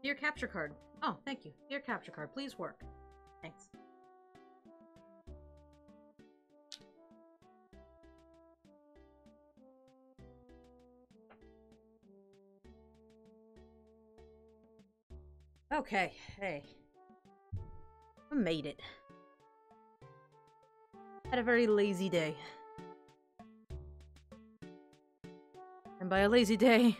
Your capture card. Oh, thank you. Your capture card. Please work. Thanks. Okay, hey. I made it. Had a very lazy day. And by a lazy day,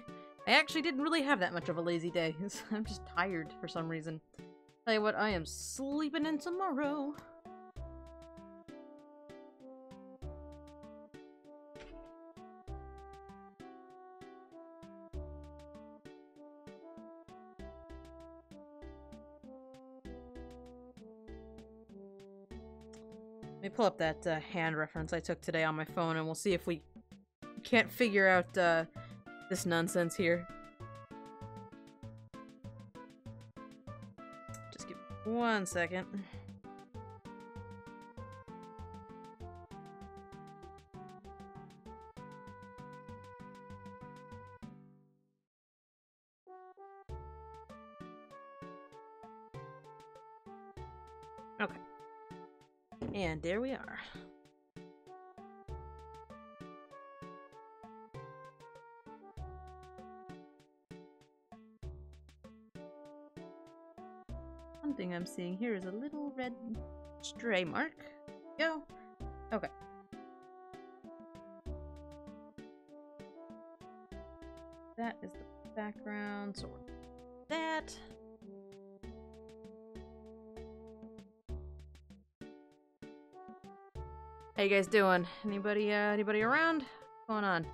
I actually didn't really have that much of a lazy day. I'm just tired for some reason. Tell you what, I am sleeping in tomorrow. Let me pull up that hand reference I took today on my phone, and we'll see if we can't figure out this nonsense here. Just give me 1 second. Okay. And there we are. One thing I'm seeing here is a little red stray mark. Go. Okay. That is the background, so that. How you guys doing? Anybody around? What's going on?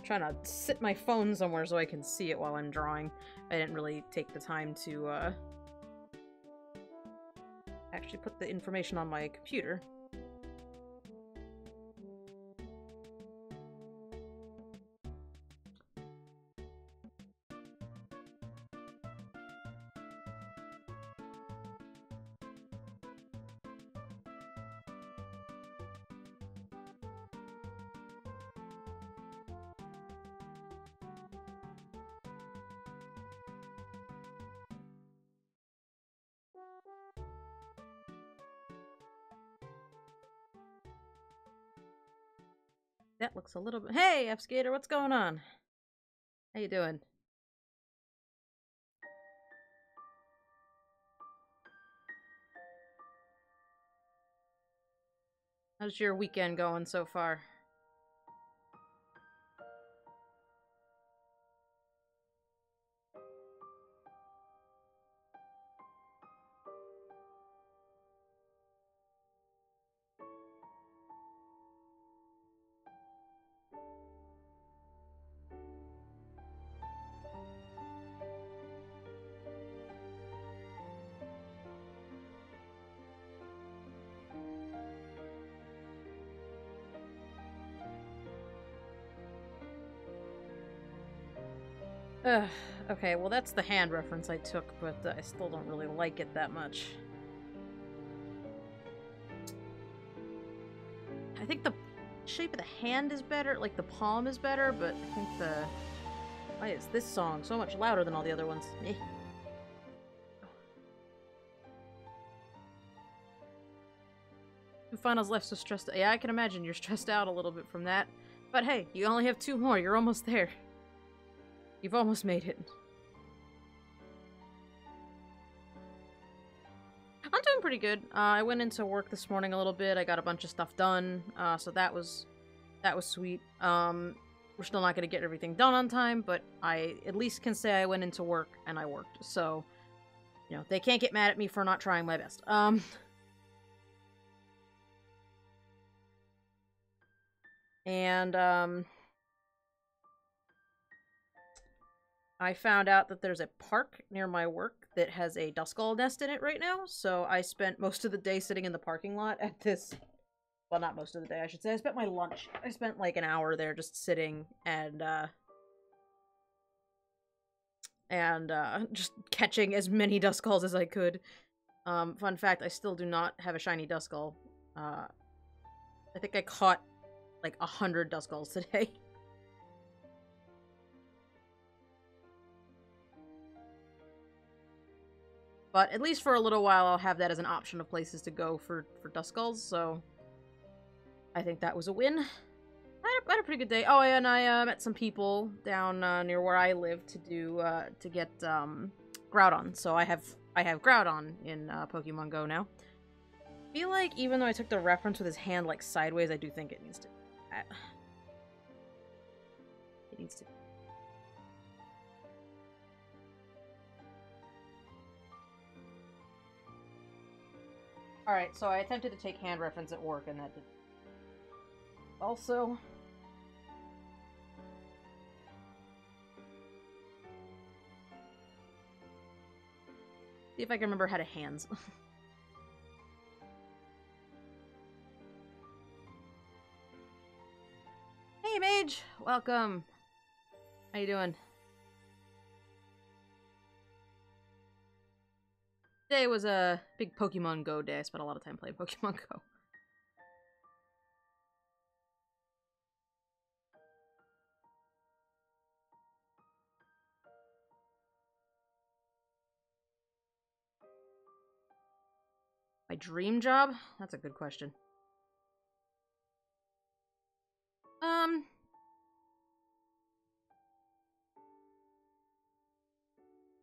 Trying to sit my phone somewhere so I can see it while I'm drawing. I didn't really take the time to actually put the information on my computer. That looks a little bit— Hey, F-Skater, what's going on? How you doing? How's your weekend going so far? Okay, well that's the hand reference I took, but I still don't really like it that much. I think the shape of the hand is better, like the palm is better, but I think the— Why is this song so much louder than all the other ones? Eh. Two finals left, so stressed out. Yeah, I can imagine you're stressed out a little bit from that. But hey, you only have 2 more, you're almost there. You've almost made it. I'm doing pretty good. I went into work this morning a little bit. I got a bunch of stuff done, so that was sweet. We're still not going to get everything done on time, but I at least can say I went into work and I worked. So, you know, they can't get mad at me for not trying my best. And I found out that there's a park near my work that has a duskull nest in it right now, so I spent most of the day sitting in the parking lot at this— Well, not most of the day, I should say. I spent my lunch. I spent like an hour there just sitting and and just catching as many Duskulls as I could. Fun fact, I still do not have a shiny Duskull. I think I caught like 100 Duskulls today. But at least for a little while, I'll have that as an option of places to go for Duskulls, so I think that was a win. I had a pretty good day. Oh, and I met some people down near where I live to get Groudon. So I have Groudon in Pokemon Go now. I feel like even though I took the reference with his hand like sideways, I do think it needs to. It needs to. All right, so I attempted to take hand reference at work, and that did. Also. See if I can remember how to hands. Hey, Mage! Welcome! How you doing? Today was a big Pokemon Go day. I spent a lot of time playing Pokemon Go. My dream job? That's a good question.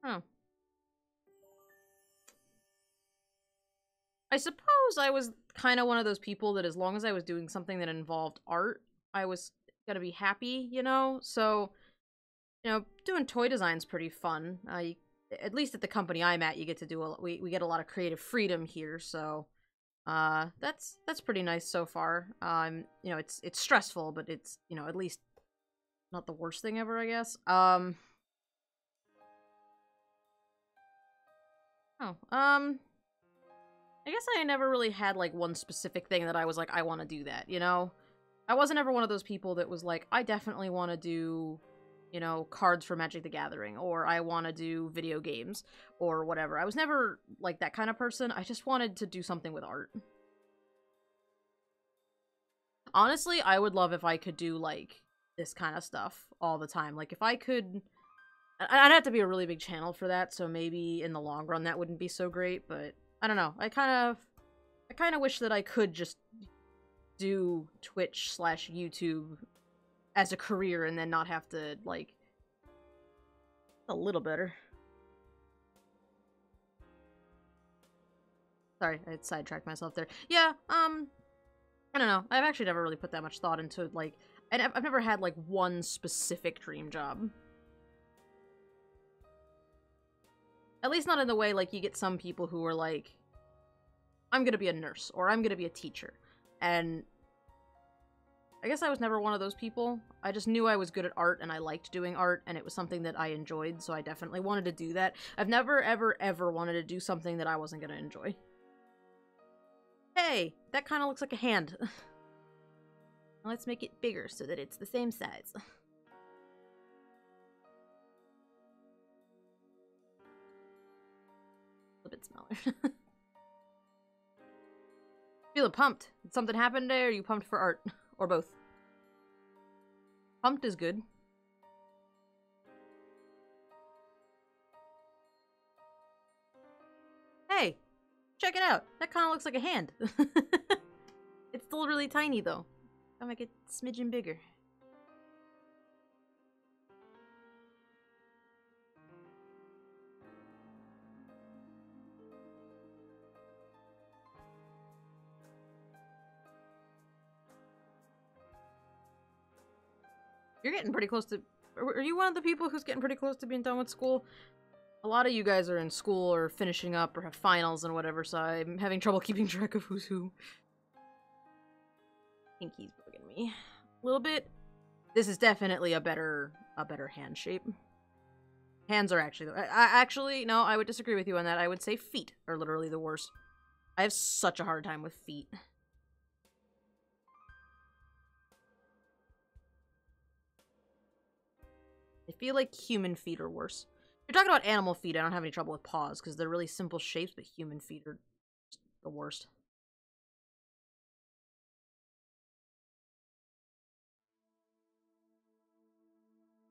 Oh. I suppose I was kind of one of those people that as long as I was doing something that involved art, I was gonna be happy, you know? So, you know, doing toy design's pretty fun. At least at the company I'm at, you get to do we get a lot of creative freedom here, so that's pretty nice so far. You know, it's stressful, but it's, you know, at least not the worst thing ever, I guess. I guess I never really had, like, one specific thing that I was like, I want to do that, you know? I wasn't ever one of those people that was like, I definitely want to do, you know, cards for Magic the Gathering, or I want to do video games, or whatever. I was never, like, that kind of person. I just wanted to do something with art. Honestly, I would love if I could do, like, this kind of stuff all the time. Like, if I could... I'd have to be a really big channel for that, so maybe in the long run that wouldn't be so great, but I don't know. I kind of wish that I could just do Twitch/YouTube as a career and then not have to, like, a little better. Sorry, I sidetracked myself there. Yeah, I don't know. I've actually never really put that much thought into, like, and I've never had, like, one specific dream job. At least not in the way, like, you get some people who are like, I'm gonna be a nurse, or I'm gonna be a teacher. And I guess I was never one of those people. I just knew I was good at art, and I liked doing art, and it was something that I enjoyed, so I definitely wanted to do that. I've never, ever, ever wanted to do something that I wasn't gonna enjoy. Hey, that kind of looks like a hand. Let's make it bigger so that it's the same size. A bit smaller. Feeling pumped. Did something happen today, or are you pumped for art? Or both? Pumped is good. Hey! Check it out! That kind of looks like a hand. It's still really tiny, though. I'll make it a smidgen bigger. You're getting pretty close to... Are you one of the people who's getting pretty close to being done with school? A lot of you guys are in school or finishing up or have finals and whatever, so I'm having trouble keeping track of who's who. I think he's bugging me a little bit. This is definitely a better hand shape. Hands are actually... actually, no, I would disagree with you on that. I would say feet are literally the worst. I have such a hard time with feet. I feel like human feet are worse. You're talking about animal feet. I don't have any trouble with paws because they're really simple shapes, but human feet are the worst.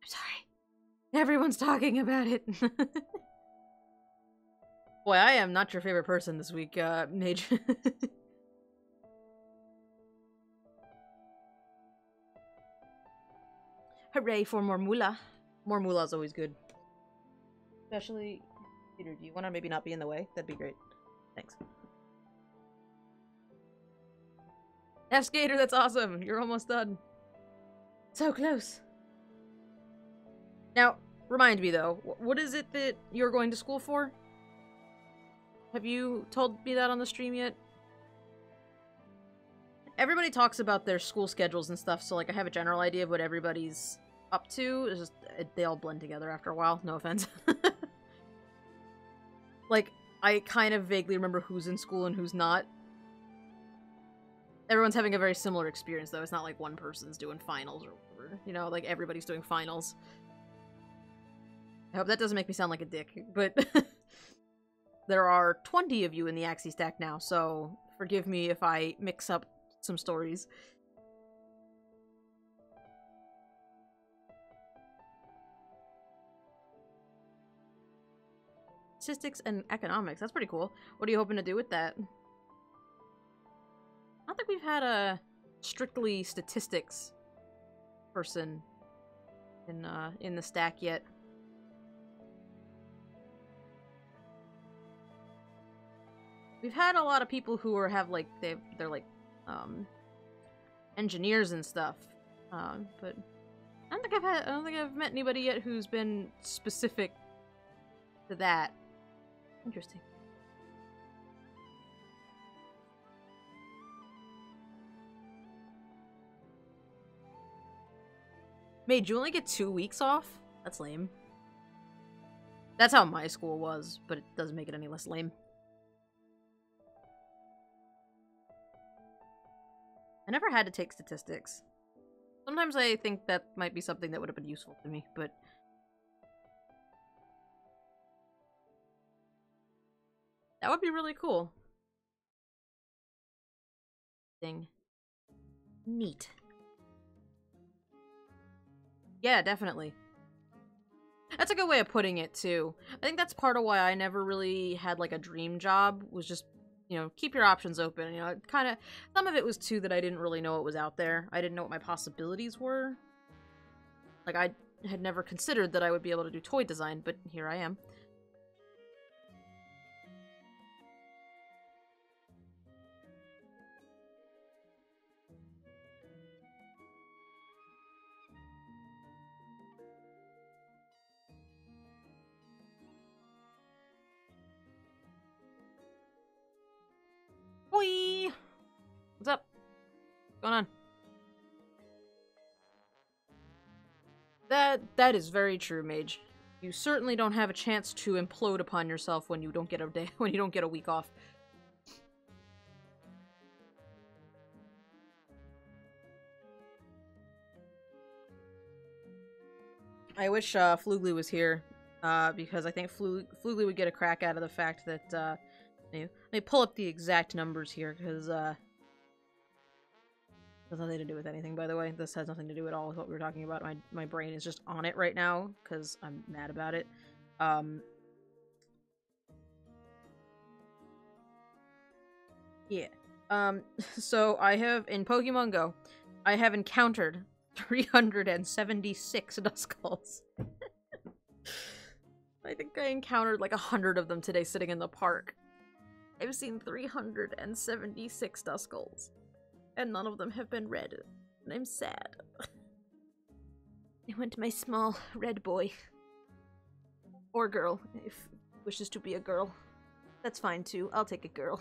I'm sorry. Everyone's talking about it. Boy, I am not your favorite person this week, Mage. Hooray for more moolah. More moolah is always good. Especially, Peter, do you want to maybe not be in the way? That'd be great. Thanks. F-Skater, that's awesome! You're almost done. So close. Now, remind me though, what is it that you're going to school for? Have you told me that on the stream yet? Everybody talks about their school schedules and stuff, so like I have a general idea of what everybody's up to. It's just, they all blend together after a while, no offense. Like, I kind of vaguely remember who's in school and who's not. Everyone's having a very similar experience though. It's not like one person's doing finals or whatever. You know, like everybody's doing finals. I hope that doesn't make me sound like a dick, but there are 20 of you in the Axie stack now, so forgive me if I mix up some stories. Statistics and economics, that's pretty cool. What are you hoping to do with that? I don't think we've had a strictly statistics person in the stack yet. We've had a lot of people who have like they're like engineers and stuff, but I don't think I've met anybody yet who's been specific to that. Interesting. Made you only get 2 weeks off? That's lame. That's how my school was, but it doesn't make it any less lame. I never had to take statistics. Sometimes I think that might be something that would have been useful to me, but that would be really cool. Thing. Neat. Yeah, definitely. That's a good way of putting it, too. I think that's part of why I never really had, like, a dream job, was just, you know, keep your options open. You know, kind of, some of it was, too, that I didn't really know what was out there. I didn't know what my possibilities were. Like, I had never considered that I would be able to do toy design, but here I am. Boy! What's up? What's going on? That is very true, Mage. You certainly don't have a chance to implode upon yourself when you don't get a week off. I wish Flugly was here, because I think Flugly would get a crack out of the fact that, let me pull up the exact numbers here, because, has nothing to do with anything, by the way. This has nothing to do at all with what we were talking about. My brain is just on it right now, because I'm mad about it. Yeah. So I have, in Pokemon Go, I have encountered 376 Duskulls. I think I encountered like 100 of them today sitting in the park. I've seen 376 Duskulls. And none of them have been red. And I'm sad. I want my small red boy. Or girl, if wishes to be a girl. That's fine too. I'll take a girl.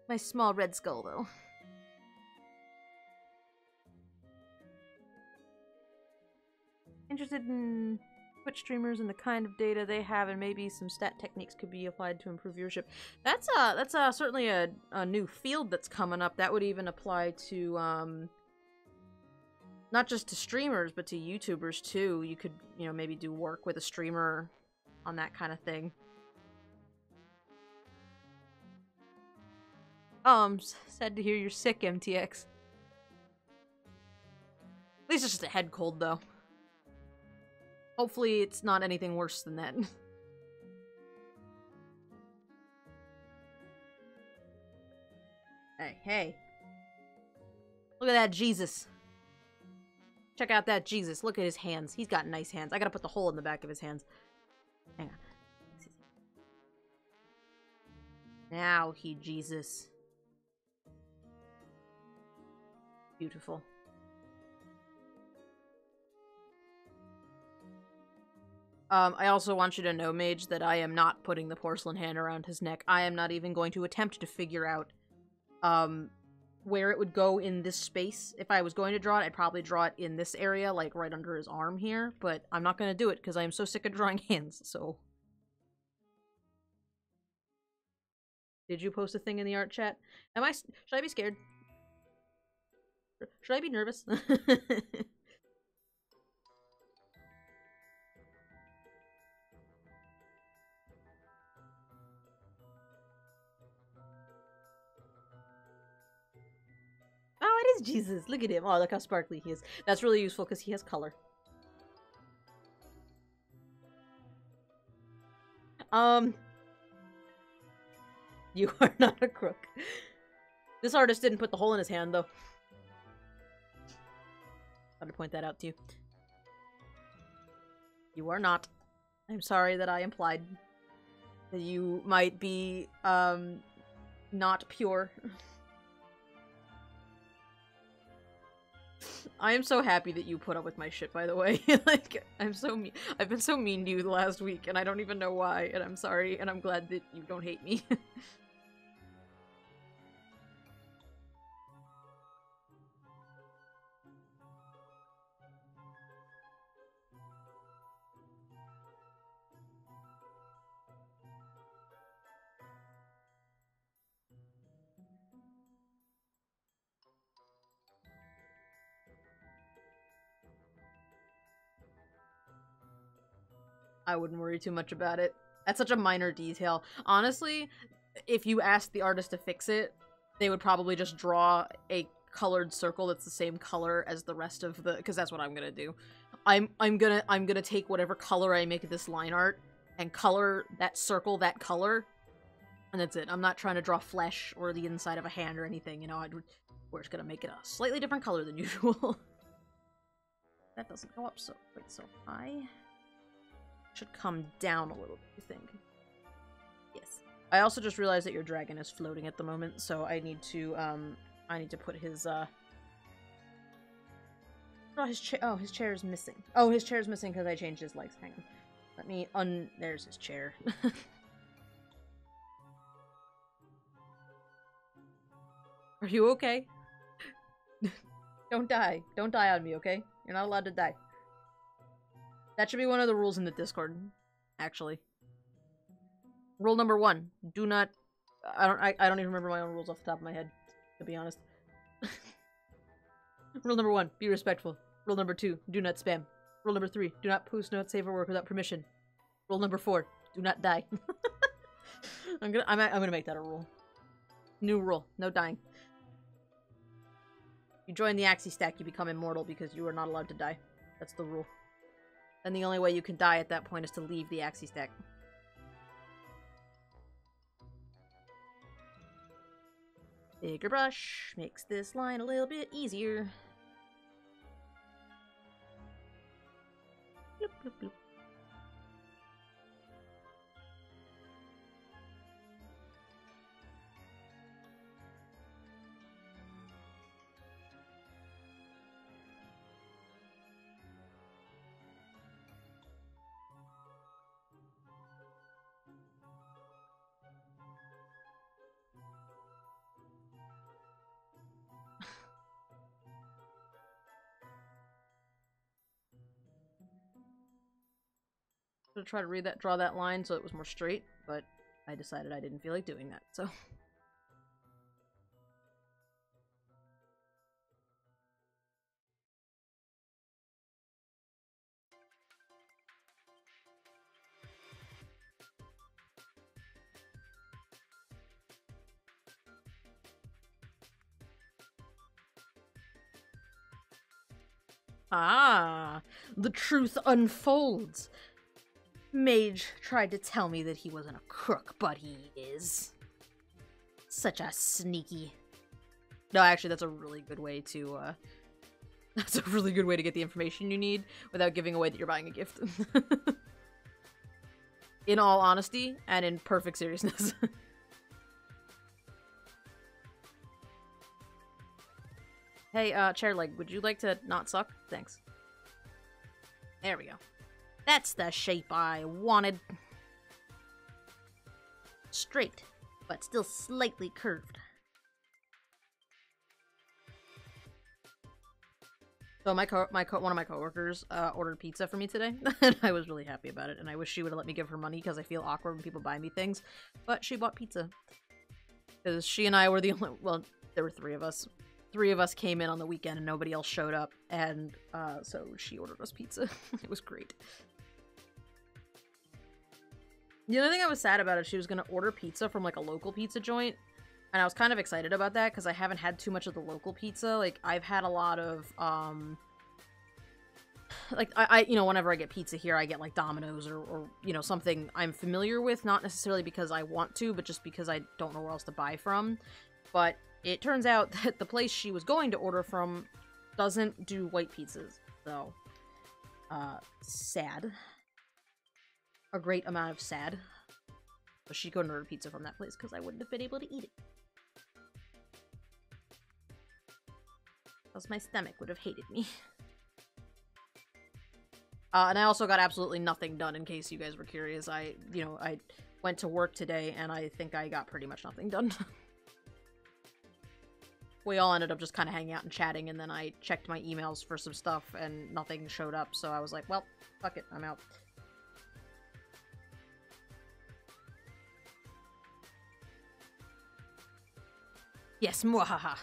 My small red skull, though. Interested in Twitch streamers and the kind of data they have, and maybe some stat techniques could be applied to improve viewership. That's certainly a new field that's coming up. That would even apply to not just to streamers, but to YouTubers too. You could, you know, maybe do work with a streamer on that kind of thing. Oh, I'm sad to hear you're sick, MTX. At least it's just a head cold, though. Hopefully it's not anything worse than that. Hey, hey. Look at that Jesus. Check out that Jesus. Look at his hands. He's got nice hands. I gotta put the hole in the back of his hands. Hang on. Now he Jesus. Beautiful. I also want you to know, Mage, that I am not putting the porcelain hand around his neck. I am not even going to attempt to figure out, where it would go in this space. If I was going to draw it, I'd probably draw it in this area, like right under his arm here, but I'm not going to do it because I am so sick of drawing hands, so. Did you post a thing in the art chat? Should I be scared? Should I be nervous? Oh, it is Jesus. Look at him. Oh, look how sparkly he is. That's really useful because he has color. You are not a crook. This artist didn't put the hole in his hand, though. I want to point that out to you. You are not. I'm sorry that I implied that you might be, not pure. I am so happy that you put up with my shit, by the way. Like, I'm so mean. I've been so mean to you the last week, and I don't even know why, and I'm sorry, and I'm glad that you don't hate me. I wouldn't worry too much about it. That's such a minor detail. Honestly, if you asked the artist to fix it, they would probably just draw a colored circle that's the same color as the rest of the, because that's what I'm gonna do. I'm gonna take whatever color I make this line art and color that circle that color, and that's it. I'm not trying to draw flesh or the inside of a hand or anything, you know. We're just gonna make it a slightly different color than usual. That doesn't go up so quite so high. Should come down a little bit, you think? Yes. I also just realized that your dragon is floating at the moment, so I need to put his, oh, his chair is missing. Oh, his chair is missing because I changed his legs. Hang on. Let me there's his chair. Are you okay? Don't die. Don't die on me, okay? You're not allowed to die. That should be one of the rules in the Discord, actually. Rule number 1: do not. I don't even remember my own rules off the top of my head, to be honest. Rule number 1: be respectful. Rule number 2: do not spam. Rule number 3: do not post notes, save, or work without permission. Rule number 4: do not die. I'm gonna make that a rule. New rule: no dying. You join the Axie stack, you become immortal because you are not allowed to die. That's the rule. And the only way you can die at that point is to leave the Axie stack. Bigger brush makes this line a little bit easier. Bloop, bloop, bloop. To try to draw that line so it was more straight, but I decided I didn't feel like doing that, so. Ah, the truth unfolds. Mage tried to tell me that he wasn't a crook, but he is. Such a sneaky... No, actually, that's a really good way to, that's a really good way to get the information you need without giving away that you're buying a gift. In all honesty, and in perfect seriousness. Hey, chair leg, would you like to not suck? Thanks. There we go. That's the shape I wanted. Straight, but still slightly curved. So one of my coworkers ordered pizza for me today, and I was really happy about it. And I wish she would have let me give her money because I feel awkward when people buy me things. But she bought pizza because she and I were the only. Well, there were three of us. Three of us came in on the weekend, and nobody else showed up. And so she ordered us pizza. It was great. The only thing I was sad about is she was gonna order pizza from like a local pizza joint. And I was kind of excited about that because I haven't had too much of the local pizza. Like, I've had a lot of, like, you know, whenever I get pizza here, I get, like, Domino's or, you know, something I'm familiar with. Not necessarily because I want to, but just because I don't know where else to buy from. But it turns out that the place she was going to order from doesn't do white pizzas. So, sad. A great amount of sad. So she couldn't order pizza from that place because I wouldn't have been able to eat it. Because my stomach would have hated me. And I also got absolutely nothing done, in case you guys were curious. I went to work today, and I think I got pretty much nothing done. We all ended up just kind of hanging out and chatting, and then I checked my emails for some stuff, and nothing showed up, so I was like, well, fuck it, I'm out. Yes, mwahaha.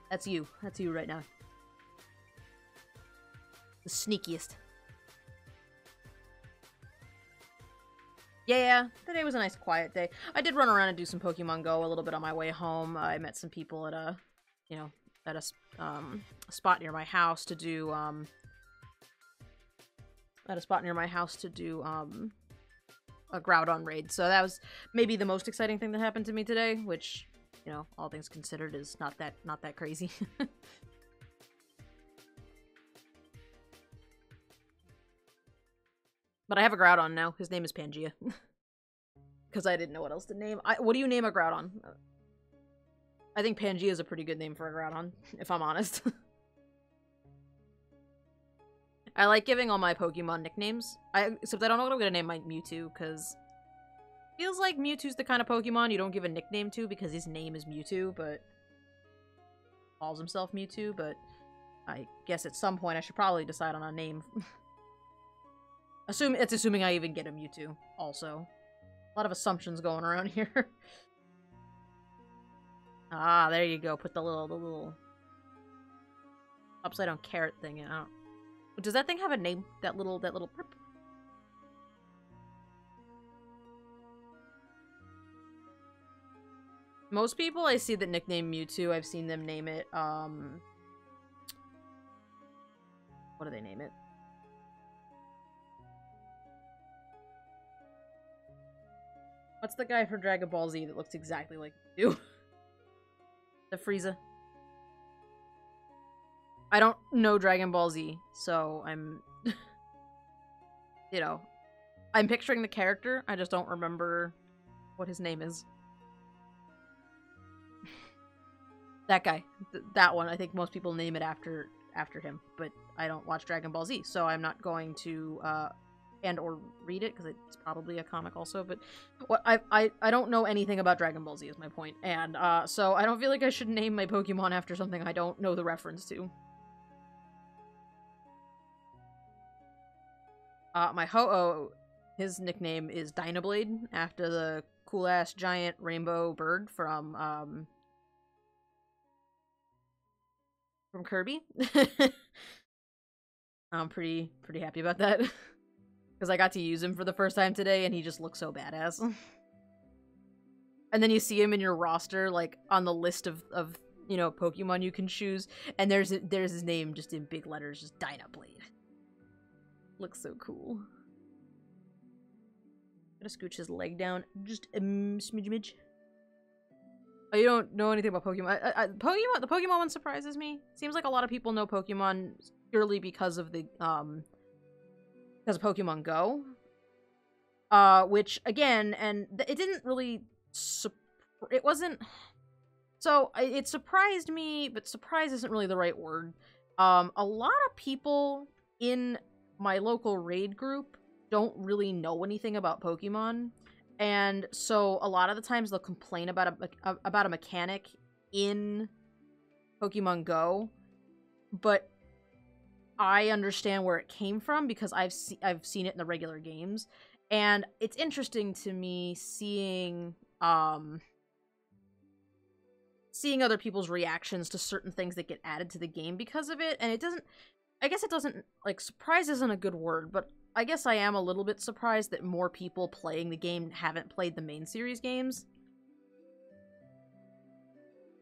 That's you. That's you right now. The sneakiest. Yeah, today was a nice quiet day. I did run around and do some Pokemon Go a little bit on my way home. I met some people at a, you know, at a spot near my house to do, a Groudon raid. So that was maybe the most exciting thing that happened to me today, which, you know, all things considered, is not that crazy. But I have a Groudon now. His name is Pangea. Because I didn't know what else to name. What do you name a Groudon? I think Pangea is a pretty good name for a Groudon, if I'm honest. I like giving all my Pokemon nicknames. Except I don't know what I'm gonna name my Mewtwo, because feels like Mewtwo's the kind of Pokemon you don't give a nickname to because his name is Mewtwo, but calls himself Mewtwo, but I guess at some point I should probably decide on a name. Assuming I even get a Mewtwo, also. A lot of assumptions going around here. Ah, there you go. Put the little upside down carrot thing in. Does that thing have a name? That little perp? Most people I see that nickname Mewtwo, I've seen them name it, what do they name it? What's the guy from Dragon Ball Z that looks exactly like Mewtwo? The Frieza. I don't know Dragon Ball Z, so I'm... you know, I'm picturing the character, I just don't remember what his name is. That guy. That one. I think most people name it after him, but I don't watch Dragon Ball Z, so I'm not going to, or read it, because it's probably a comic also, but what I don't know anything about Dragon Ball Z is my point, and, so I don't feel like I should name my Pokemon after something I don't know the reference to. My Ho-Oh, his nickname is Dynablade, after the cool-ass giant rainbow bird from Kirby. I'm pretty happy about that. Because I got to use him for the first time today, and he just looks so badass. And then you see him in your roster, like, on the list of you know, Pokemon you can choose, and there's his name just in big letters, just Dynablade. Looks so cool. Gonna scooch his leg down just a smidge. Oh, you don't know anything about Pokemon? The Pokemon one surprises me. Seems like a lot of people know Pokemon purely because of the because of Pokemon Go. Which again, and it didn't really it wasn't. So it surprised me, but surprise isn't really the right word. A lot of people in my local raid group don't really know anything about Pokemon, and so a lot of the times they'll complain about a mechanic in Pokemon Go, but I understand where it came from because I've seen it in the regular games, and it's interesting to me seeing seeing other people's reactions to certain things that get added to the game because of it, and it doesn't. I guess it doesn't, like, surprise isn't a good word, but I guess I am a little bit surprised that more people playing the game haven't played the main series games.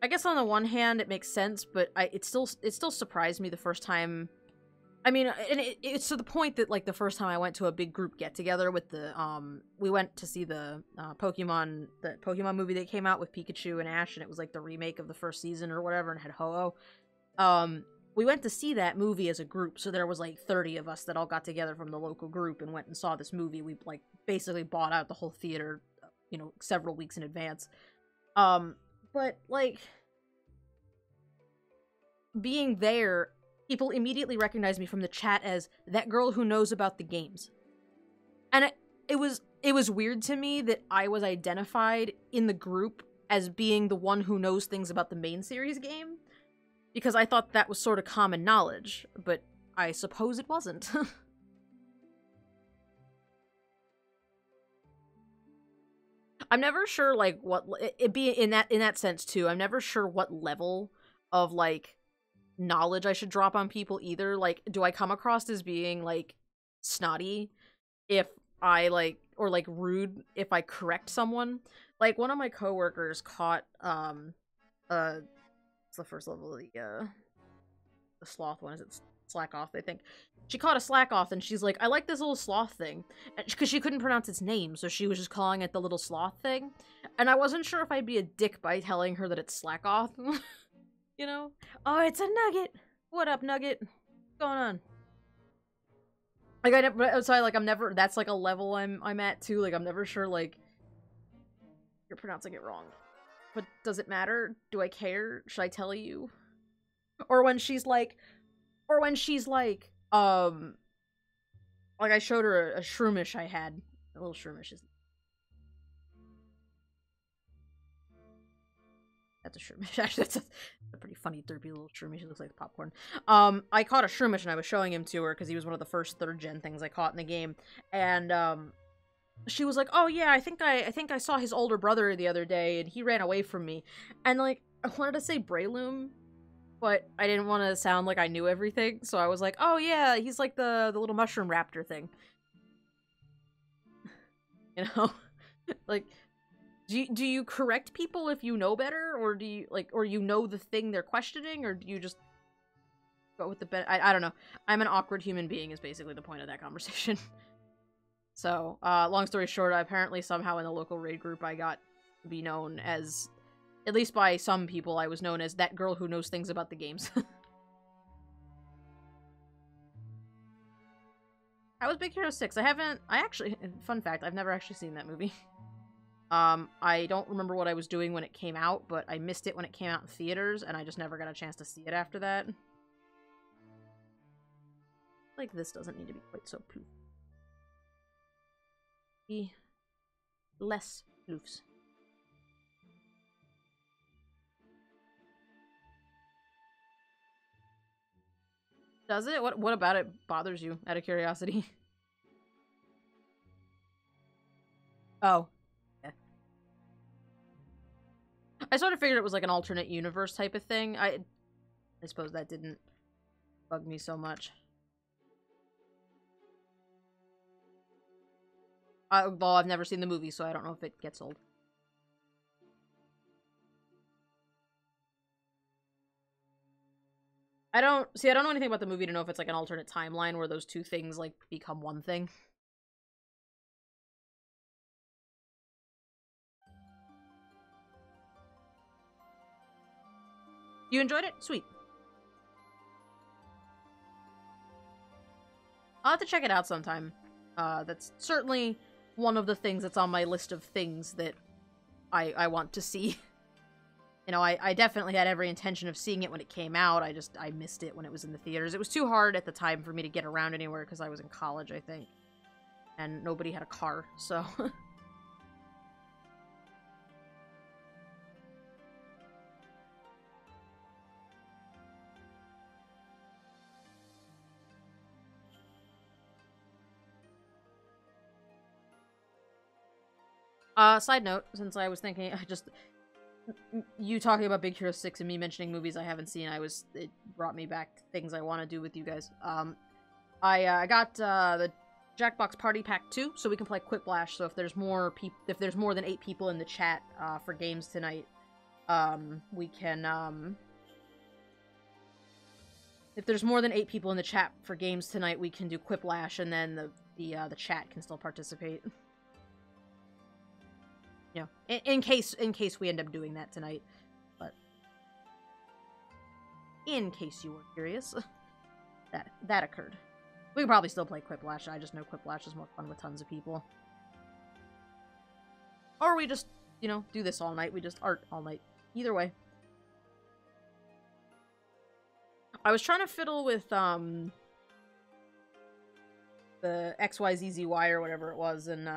I guess on the one hand it makes sense, but it still surprised me the first time. I mean, and it's to the point that, like, the first time I went to a big group get-together with the, we went to see the Pokemon movie that came out with Pikachu and Ash, and it was, like, the remake of the first season or whatever, and had Ho-Oh. We went to see that movie as a group, so there was, like, 30 of us that all got together from the local group and went and saw this movie. We, like, basically bought out the whole theater, you know, several weeks in advance. But, like, being there, people immediately recognized me from the chat as that girl who knows about the games. And it was weird to me that I was identified in the group as being the one who knows things about the main series game, because I thought that was sort of common knowledge, but I suppose it wasn't. I'm never sure, like, what it be in that sense too. I'm never sure what level of, like, knowledge I should drop on people either. Like, do I come across as being, like, snotty if I, like, or, like, rude if I correct someone? Like, one of my coworkers caught it's the first level of the sloth one. Is it slack off, I think? She caught a slack off, and she's like, I like this little sloth thing. Because she couldn't pronounce its name, so she was just calling it the little sloth thing. And I wasn't sure if I'd be a dick by telling her that it's slack off. You know? Oh, it's a nugget! What up, nugget? What's going on? Like, I'm never, that's, like, a level I'm at, too. Like, I'm never sure, like, you're pronouncing it wrong. But does it matter? Do I care? Should I tell you? Or when she's like, like, I showed her a shroomish I had. A little shroomish is... That's a shroomish. Actually, that's a pretty funny, derpy little shroomish. It looks like popcorn. I caught a shroomish and I was showing him to her because he was one of the first 3rd gen things I caught in the game. And, she was like, oh yeah, I think I saw his older brother the other day and he ran away from me. And, like, I wanted to say Breloom, but I didn't want to sound like I knew everything, so I was like, oh yeah, he's like the little mushroom raptor thing. You know? Like, do you correct people if you know better, or do you, like, or you know the thing they're questioning, or do you just go with the I don't know. I'm an awkward human being is basically the point of that conversation. So, long story short, apparently somehow in the local raid group I got to be known as, at least by some people, I was known as that girl who knows things about the games. How was Big Hero 6? Fun fact, I've never actually seen that movie. I don't remember what I was doing when it came out, but I missed it when it came out in theaters, and I just never got a chance to see it after that. Like, this doesn't need to be quite so poof. Less poofs. Does it? What about it bothers you, out of curiosity? Oh. Yeah. I sort of figured it was like an alternate universe type of thing. I suppose that didn't bug me so much. Well, I've never seen the movie, so I don't know if it gets old. I don't know anything about the movie to know if it's like an alternate timeline where those two things like become one thing. You enjoyed it? Sweet. I'll have to check it out sometime. That's certainly one of the things that's on my list of things that I want to see. You know, I definitely had every intention of seeing it when it came out. I missed it when it was in the theaters. It was too hard at the time for me to get around anywhere because I was in college, I think. And nobody had a car, so... Side note, since I was thinking, you talking about Big Hero 6 and me mentioning movies I haven't seen, it brought me back to things I want to do with you guys. I got, the Jackbox Party Pack 2, so we can play Quiplash, so if there's more than 8 people in the chat, for games tonight, we can, if there's more than 8 people in the chat for games tonight, we can do Quiplash, and then the chat can still participate. You know, in case we end up doing that tonight, but in case you were curious, that occurred. We could probably still play Quiplash. I just know Quiplash is more fun with tons of people. Or we just, you know, do this all night. We just art all night. Either way. I was trying to fiddle with the XYZZY or whatever it was, and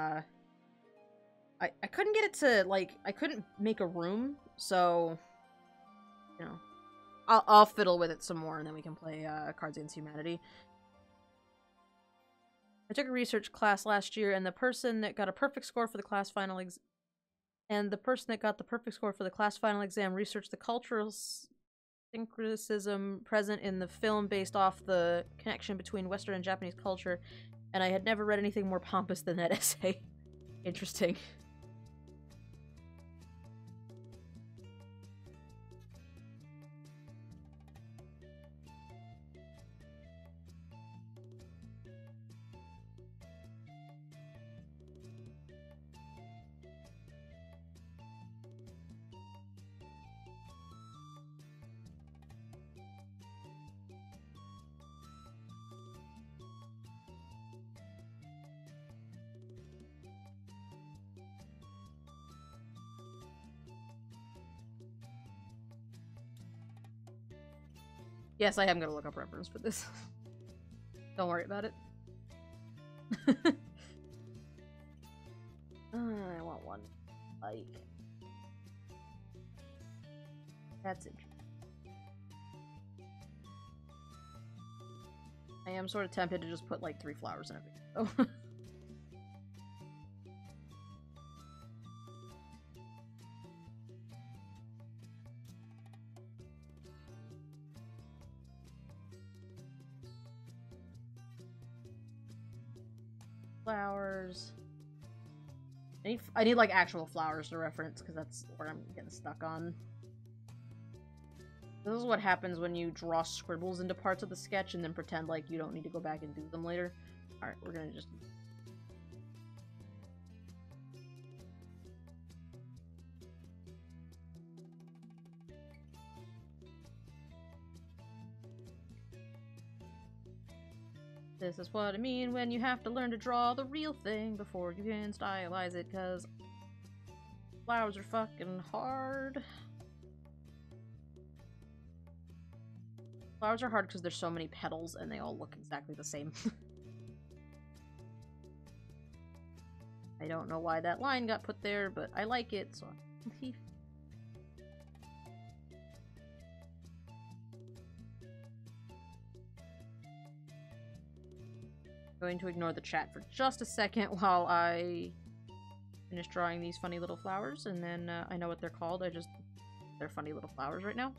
I couldn't get it to, like, I couldn't make a room, so, you know, I'll fiddle with it some more, and then we can play Cards Against Humanity. I took a research class last year, and the person that got a perfect score for the class final exam researched the cultural syncretism present in the film based off the connection between Western and Japanese culture, and I had never read anything more pompous than that essay. Interesting. Yes, I am gonna look up reference for this. Don't worry about it. I want one. Like... That's it. I am sort of tempted to just put, like, 3 flowers in everything. Oh. Flowers. I need like actual flowers to reference because that's where I'm getting stuck on. This is what happens when you draw scribbles into parts of the sketch and then pretend like you don't need to go back and do them later. Alright, we're gonna just... This is what I mean when you have to learn to draw the real thing before you can stylize it, because flowers are fucking hard. Flowers are hard because there's so many petals and they all look exactly the same. I don't know why that line got put there, but I like it, so... Going to ignore the chat for just a second while I finish drawing these funny little flowers, and then I know what they're called. They're funny little flowers right now.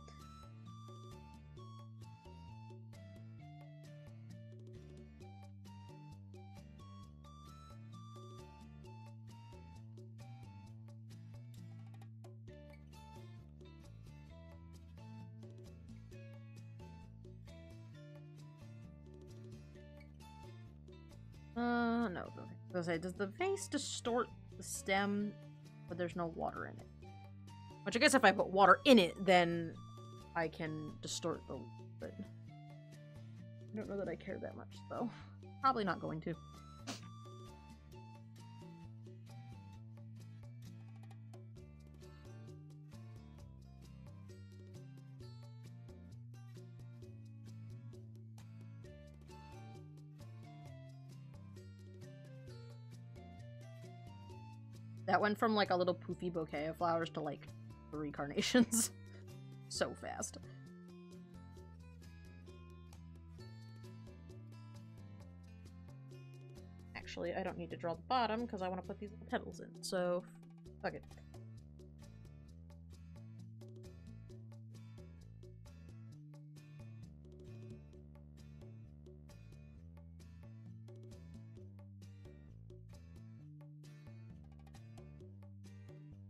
No. Okay. I was gonna say, does the vase distort the stem, but there's no water in it? Which I guess if I put water in it, then I can distort the liquid. I don't know that I care that much, though. Probably not going to. That went from like a little poofy bouquet of flowers to like 3 carnations. So fast. Actually, I don't need to draw the bottom because I want to put these little petals in, so fuck it.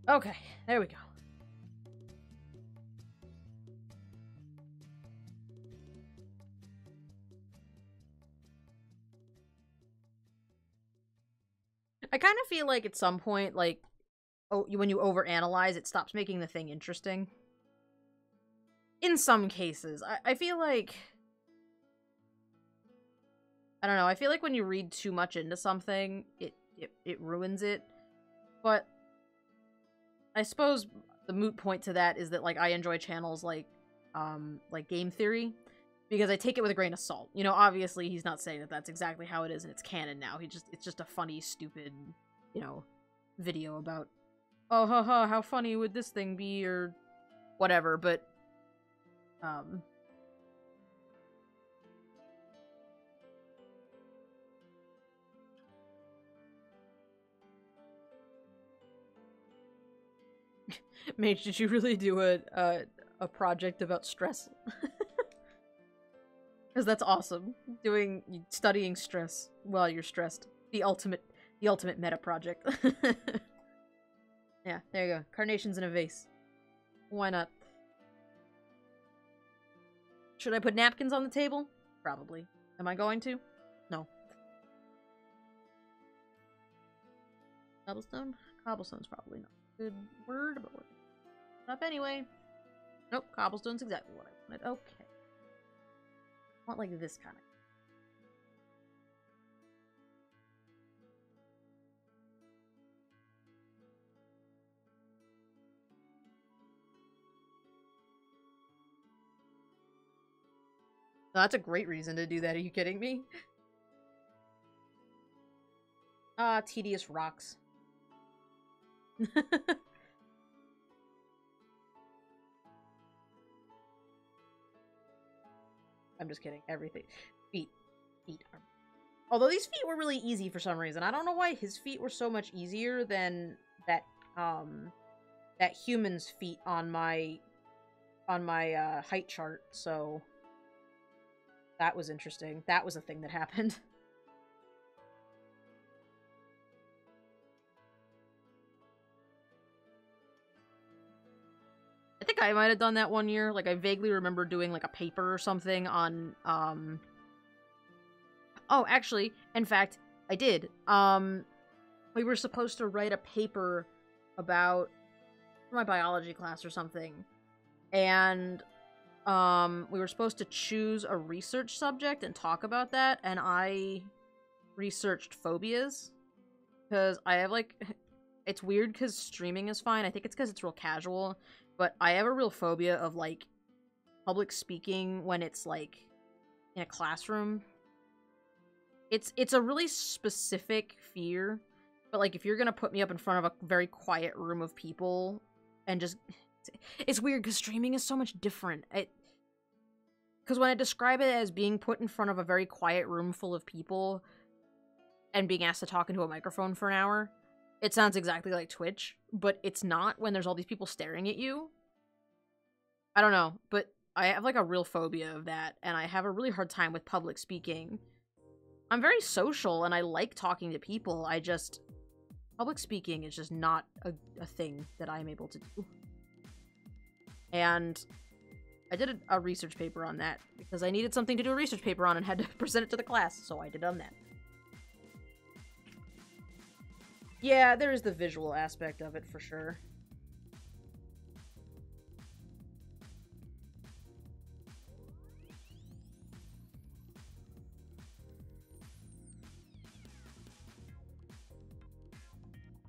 Okay, there we go. I kind of feel like at some point, like, when you overanalyze, it stops making the thing interesting. In some cases. I feel like... I don't know, I feel like when you read too much into something, it ruins it. But I suppose the moot point to that is that, like, I enjoy channels like Game Theory, because I take it with a grain of salt. You know, obviously he's not saying that that's exactly how it is and it's canon now. It's just a funny, stupid, you know, video about, oh, haha, how funny would this thing be, or whatever, but, Mage, did you really do a project about stress? Because that's awesome. Studying stress while you're stressed. The ultimate meta project. Yeah, there you go. Carnations in a vase. Why not? Should I put napkins on the table? Probably. Am I going to? No. Cobblestone? Cobblestone's probably not a good word, but we're up anyway. Nope, cobblestone's exactly what I wanted. Okay. I want like this kind of. No, that's a great reason to do that. Are you kidding me? Tedious rocks. I'm just kidding. Everything. Feet. Feet are... Although these feet were really easy for some reason. I don't know why his feet were so much easier than that human's feet on my height chart, so that was interesting. That was a thing that happened. I think I might have done that one year. Like, I vaguely remember doing, like, a paper or something on, Oh, actually, in fact, I did. We were supposed to write a paper about my biology class or something. And, we were supposed to choose a research subject and talk about that, and I researched phobias. Because I have, like... It's weird because streaming is fine. I think it's because it's real casual. But I have a real phobia of, like, public speaking when it's, like, in a classroom. It's a really specific fear. But, like, if you're gonna put me up in front of a very quiet room of people and just... It's weird because streaming is so much different. Because when I describe it as being put in front of a very quiet room full of people and being asked to talk into a microphone for an hour, it sounds exactly like Twitch, but it's not when there's all these people staring at you. I don't know, but I have, like, a real phobia of that, and I have a really hard time with public speaking. I'm very social, and I like talking to people. Public speaking is just not a thing that I'm able to do. And I did a research paper on that, because I needed something to do a research paper on and had to present it to the class, so I did on that. Yeah, there is the visual aspect of it for sure.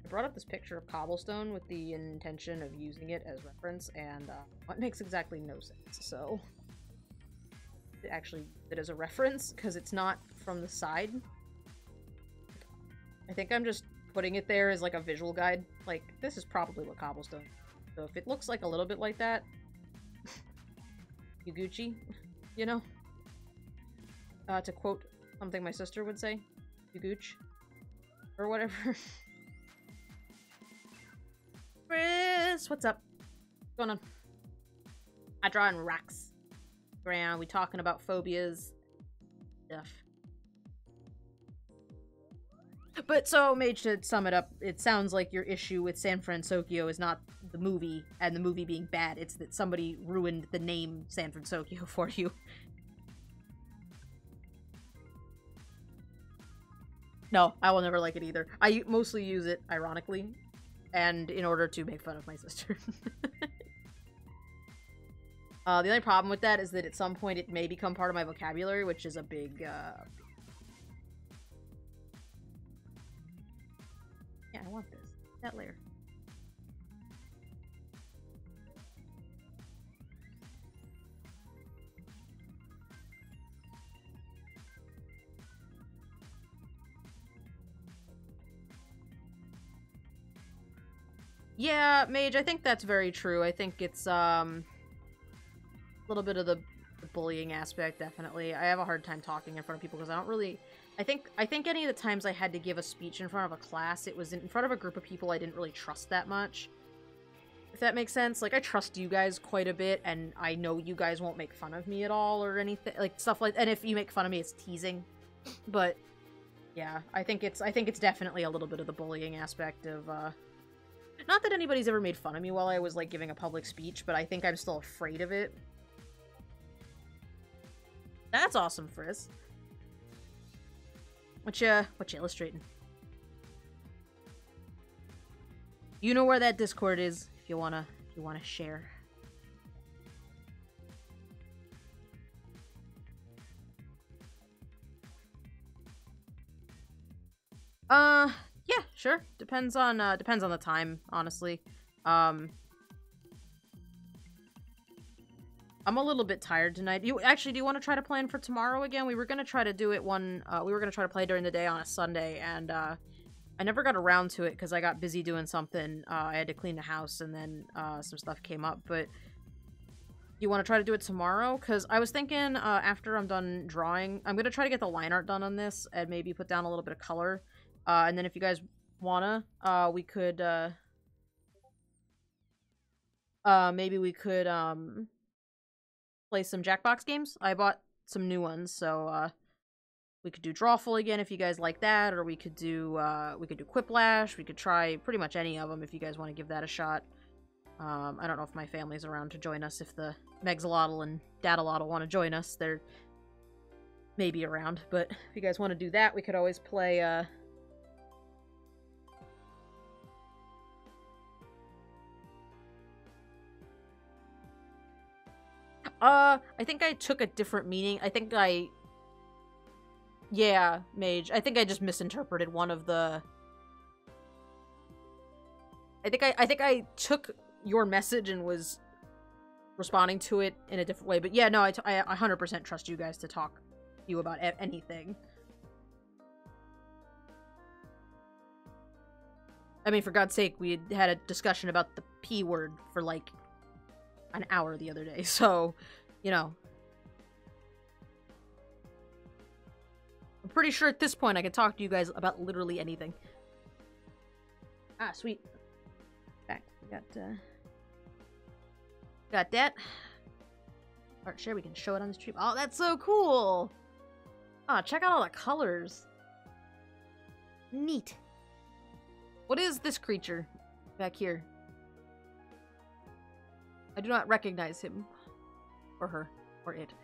I brought up this picture of cobblestone with the intention of using it as reference, and it makes exactly no sense, so... It actually did as a reference, because it's not from the side. I think I'm just putting it there as like a visual guide. Like, this is probably what cobblestone is. So if it looks like a little bit like that, you Gucci, you know? To quote something my sister would say, you Gooch, or whatever. Chris, what's up? What's going on? I draw in racks. Ground, we talking about phobias stuff. But so, Mage, to sum it up, it sounds like your issue with San Francisco is not the movie, and the movie being bad, it's that somebody ruined the name San Francisco for you. No, I will never like it either. I mostly use it, ironically, and in order to make fun of my sister. The only problem with that is that at some point it may become part of my vocabulary, which is a big, Yeah, I want this. That layer. Yeah, Mage, I think that's very true. I think it's, a little bit of the bullying aspect, definitely. I have a hard time talking in front of people because I don't really... I think any of the times I had to give a speech in front of a class, it was in front of a group of people I didn't really trust that much. If that makes sense. Like, I trust you guys quite a bit, and I know you guys won't make fun of me at all or anything. Like, stuff like... And if you make fun of me, it's teasing. But, yeah, I think it's definitely a little bit of the bullying aspect of, Not that anybody's ever made fun of me while I was, like, giving a public speech, but I think I'm still afraid of it. That's awesome, Frizz. What you illustrating? You know where that Discord is if you wanna share. Yeah, sure. Depends on the time, honestly. I'm a little bit tired tonight. Do you want to try to plan for tomorrow again? We were gonna try to do it we were gonna try to play during the day on a Sunday, and I never got around to it because I got busy doing something. I had to clean the house, and then some stuff came up. But you want to try to do it tomorrow? Because I was thinking after I'm done drawing, I'm gonna try to get the line art done on this and maybe put down a little bit of color. And then if you guys wanna, we could maybe we could play some Jackbox games. I bought some new ones, so we could do Drawful again if you guys like that, or we could do Quiplash. We could try pretty much any of them if you guys want to give that a shot. I don't know if my family's around to join us. If the Megxolotl and Dadalotl want to join us, they're maybe around. But if you guys want to do that, we could always play I think I took a different meaning. Yeah, Mage. I think I just misinterpreted one of the... I think I took your message and was responding to it in a different way. But yeah, no, I 100% trust you guys to talk to you about anything. I mean, for God's sake, we had a discussion about the P word for, like, an hour the other day, so, you know. I'm pretty sure at this point I could talk to you guys about literally anything. Ah, sweet. Back, we got that. Art share, we can show it on the stream. Oh, that's so cool! Ah, check out all the colors. Neat. What is this creature back here? I do not recognize him. Or her. Or it.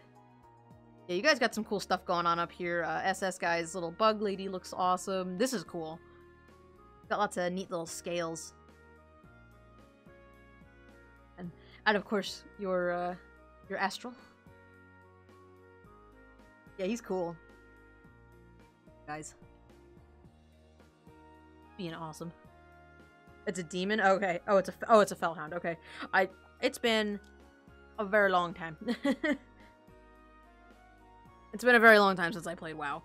Yeah, you guys got some cool stuff going on up here. SS guy's little bug lady looks awesome. This is cool. Got lots of neat little scales. And of course, your Astral. Yeah, he's cool. Guys. Being awesome. It's a demon? Okay. Oh, it's a Fellhound. Okay. It's been a very long time. It's been a very long time since I played WoW.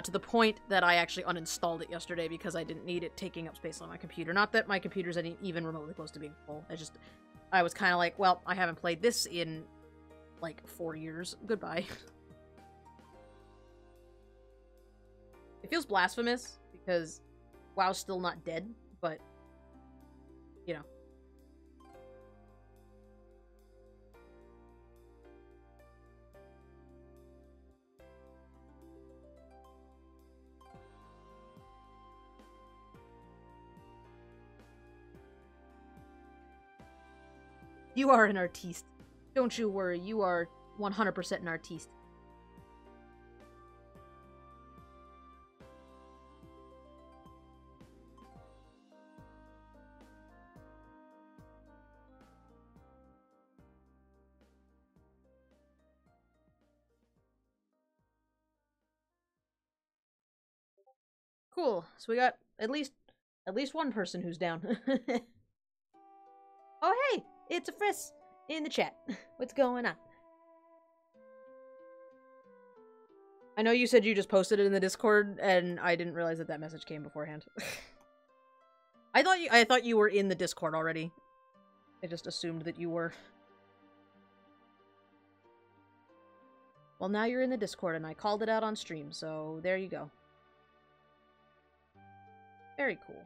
To the point that I actually uninstalled it yesterday because I didn't need it taking up space on my computer. Not that my computer's even remotely close to being full. I was kind of like, well, I haven't played this in, like, 4 years. Goodbye. It feels blasphemous because WoW's still not dead, but, you know. You are an artiste. Don't you worry, you are 100% an artiste. Cool. So we got at least one person who's down. Oh hey, it's a Friss in the chat. What's going on? I know you said you just posted it in the Discord, and I didn't realize that message came beforehand. I thought you were in the Discord already. I just assumed that you were. Well, now you're in the Discord, and I called it out on stream, so there you go. Very cool.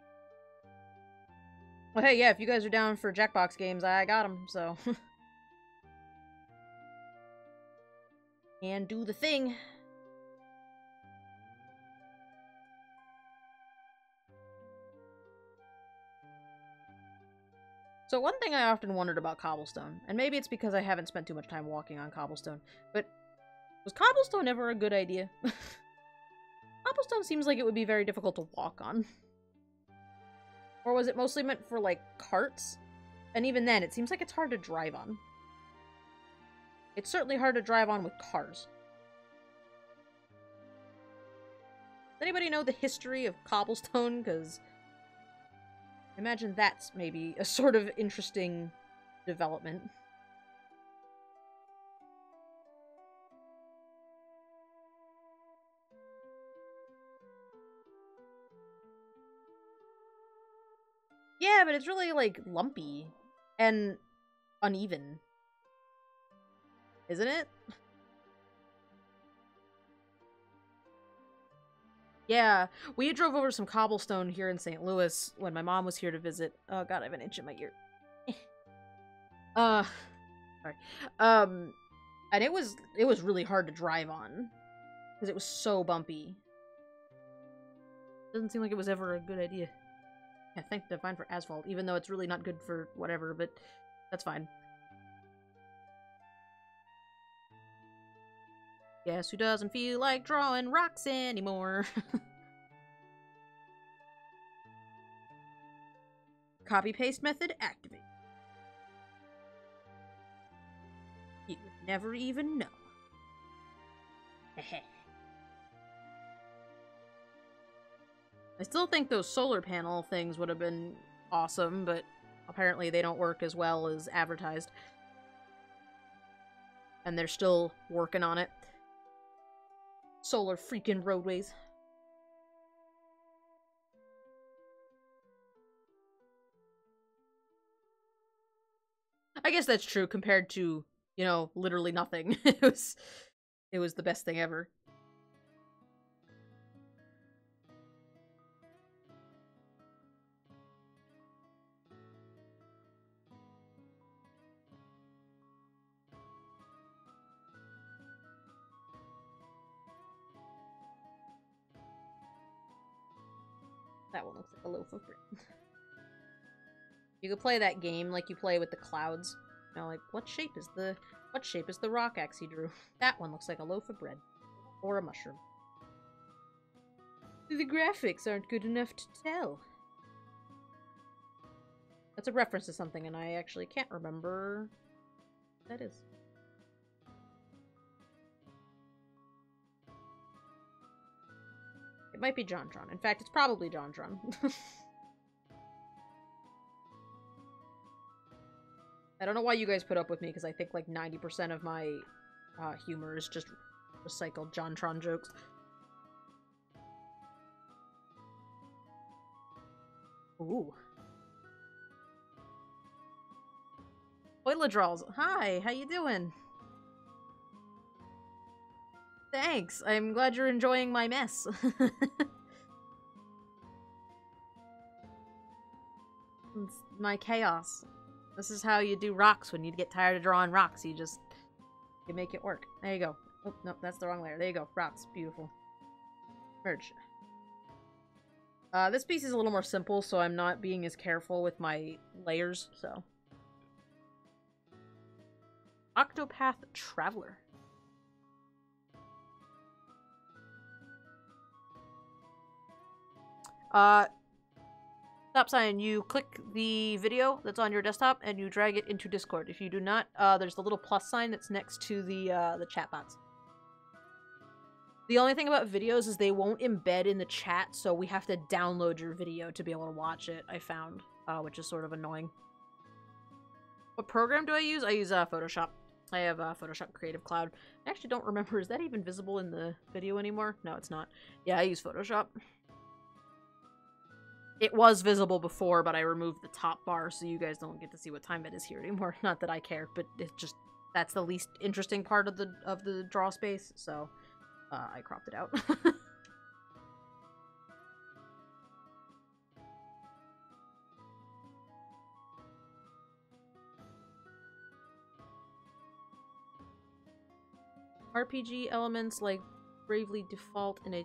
Well, hey, yeah, if you guys are down for Jackbox games, I got them, so. And do the thing. So one thing I often wondered about Cobblestone, and maybe it's because I haven't spent too much time walking on Cobblestone, but was Cobblestone ever a good idea? Cobblestone seems like it would be very difficult to walk on. Or was it mostly meant for, like, carts? And even then, it seems like it's hard to drive on. It's certainly hard to drive on with cars. Does anybody know the history of Cobblestone? Because I imagine that's maybe a sort of interesting development. Yeah, but it's really, like, lumpy and uneven. Isn't it? Yeah, we drove over some cobblestone here in St. Louis when my mom was here to visit. Oh god, I have an itch in my ear. Sorry. And it was really hard to drive on. Because it was so bumpy. Doesn't seem like it was ever a good idea. Yeah, thank Divine for asphalt, even though it's really not good for whatever, but that's fine. Guess who doesn't feel like drawing rocks anymore? Copy-paste method activate. You would never even know. I still think those solar panel things would have been awesome, but apparently they don't work as well as advertised. And they're still working on it. Solar freaking roadways. I guess that's true compared to, you know, literally nothing. It was the best thing ever. That one looks like a loaf of bread. You could play that game like you play with the clouds. You know, like, what shape is the rock Axie drew? That one looks like a loaf of bread. Or a mushroom. The graphics aren't good enough to tell. That's a reference to something, and I actually can't remember what that is. It might be JonTron. In fact, it's probably JonTron. I don't know why you guys put up with me, because I think like 90% of my humor is just recycled JonTron jokes. Ooh. Oila Draws. Hi, how you doing? Thanks. I'm glad you're enjoying my mess. It's my chaos. This is how you do rocks when you get tired of drawing rocks. You make it work. There you go. Oh, no, that's the wrong layer. There you go. Rocks. Beautiful. Merge. This piece is a little more simple, so I'm not being as careful with my layers, so. Octopath Traveler. Stop sign, you click the video that's on your desktop and you drag it into Discord. If you do not, there's the little plus sign that's next to the chat box. The only thing about videos is they won't embed in the chat, so we have to download your video to be able to watch it, I found, which is sort of annoying. What program do I use? I use Photoshop. I have Photoshop Creative Cloud. I actually don't remember, is that even visible in the video anymore? No, it's not. Yeah, I use Photoshop. It was visible before, but I removed the top bar so you guys don't get to see what time it is here anymore. Not that I care, but it just, that's the least interesting part of the draw space, so I cropped it out. RPG elements like Bravely Default in a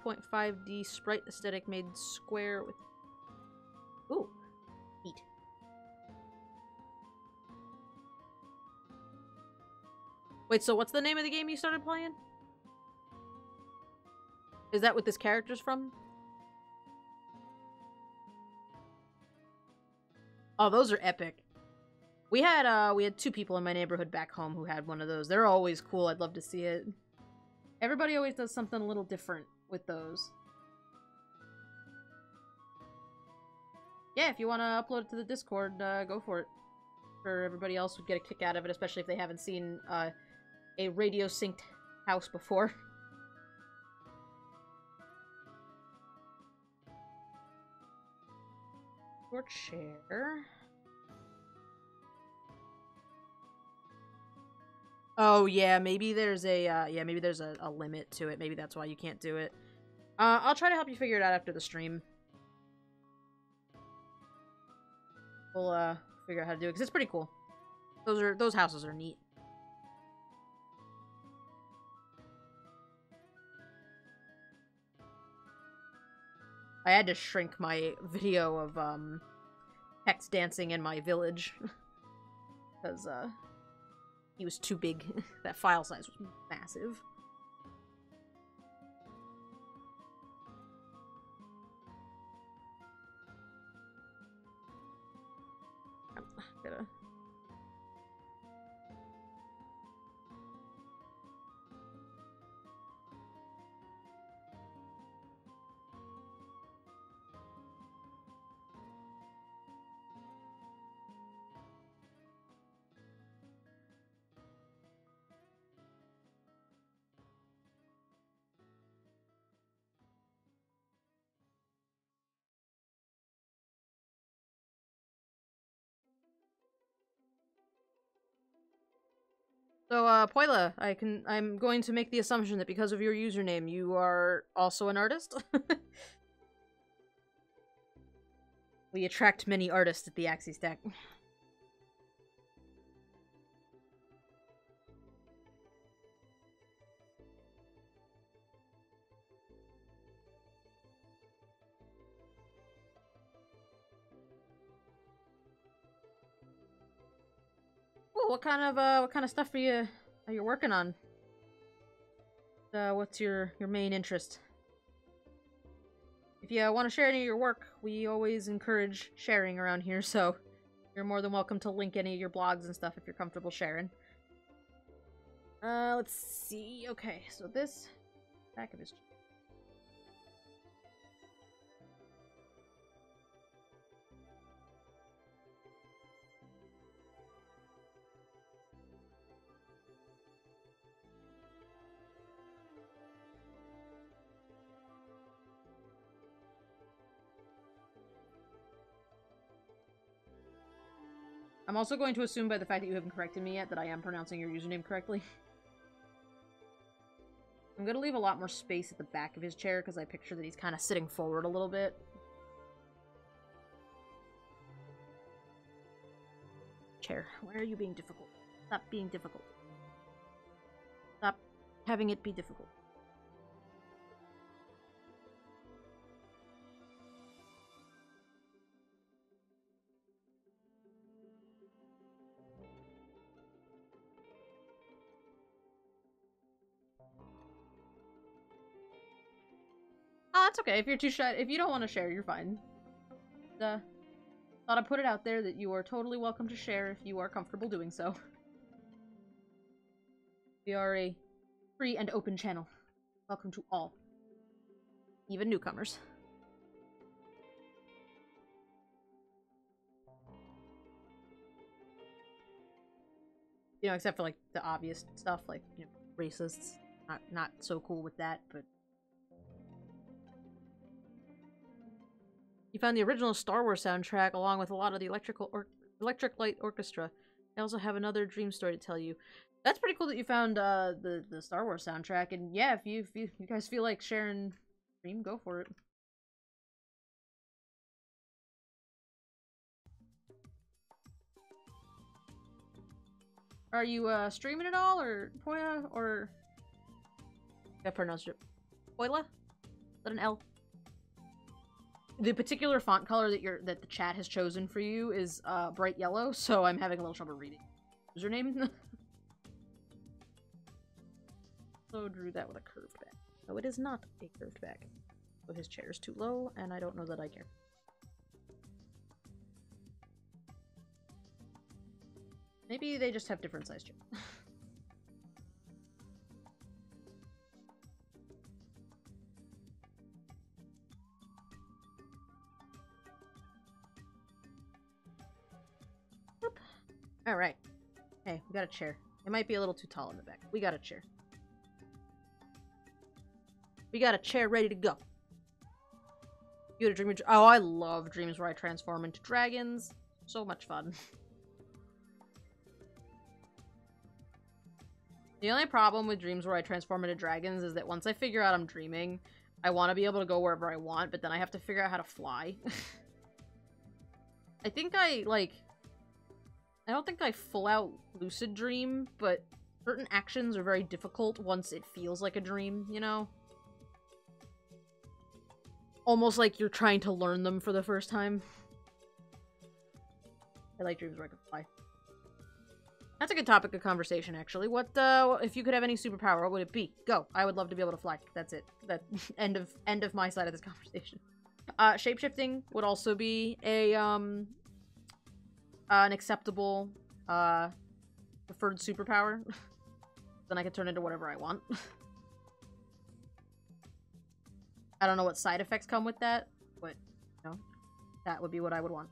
2.5D sprite aesthetic made square with... Ooh. Neat. Wait, so what's the name of the game you started playing? Is that what this character's from? Oh, those are epic. We had 2 people in my neighborhood back home who had one of those. They're always cool. I'd love to see it. Everybody always does something a little different with those. Yeah, if you want to upload it to the Discord, go for it. Sure, everybody else would get a kick out of it, especially if they haven't seen a radio synced house before. Your chair. Oh yeah, maybe there's a maybe there's a limit to it. Maybe that's why you can't do it. I'll try to help you figure it out after the stream. We'll figure out how to do it because it's pretty cool. Those houses are neat. I had to shrink my video of Hex dancing in my village because he was too big. That file size was massive. I'm gonna... So, Poila, I'm going to make the assumption that because of your username, you are also an artist? We attract many artists at the Axie stack. Cool. What kind of stuff are you working on? What's your main interest? If you want to share any of your work, we always encourage sharing around here, so you're more than welcome to link any of your blogs and stuff if you're comfortable sharing. Let's see. Okay, so this back of his. I'm also going to assume by the fact that you haven't corrected me yet that I am pronouncing your username correctly. I'm going to leave a lot more space at the back of his chair because I picture that he's kind of sitting forward a little bit. Chair, why are you being difficult? Stop being difficult. Stop having it be difficult. Oh, that's okay. If you're too shy, if you don't want to share, you're fine. Thought I'd put it out there that you are totally welcome to share if you are comfortable doing so. We are a free and open channel. Welcome to all. Even newcomers. You know, except for, like, the obvious stuff, like, you know, racists. Not so cool with that, but... You found the original Star Wars soundtrack along with a lot of the Electric Light Orchestra. I also have another dream story to tell you. That's pretty cool that you found the Star Wars soundtrack, and yeah, if you guys feel like sharing dream, go for it. Are you streaming at all, or Poya, or I pronounced it Poila? Is that an L? The particular font color that the chat has chosen for you is bright yellow, so I'm having a little trouble reading. Username? So drew that with a curved back. No, it is not a curved back. So his chair is too low, and I don't know that I care. Maybe they just have different size chairs. Alright. Hey, we got a chair. It might be a little too tall in the back. We got a chair. We got a chair ready to go. You had a dream. Oh, I love dreams where I transform into dragons. So much fun. The only problem with dreams where I transform into dragons is that once I figure out I'm dreaming, I want to be able to go wherever I want, but then I have to figure out how to fly. I think I don't think I full out lucid dream, but certain actions are very difficult once it feels like a dream, you know? Almost like you're trying to learn them for the first time. I like dreams where I can fly. That's a good topic of conversation, actually. What, if you could have any superpower, what would it be? Go. I would love to be able to fly. That's it. That end of my side of this conversation. Shapeshifting would also be a, an acceptable, preferred superpower. Then I can turn into whatever I want. I don't know what side effects come with that, but, you know, that would be what I would want.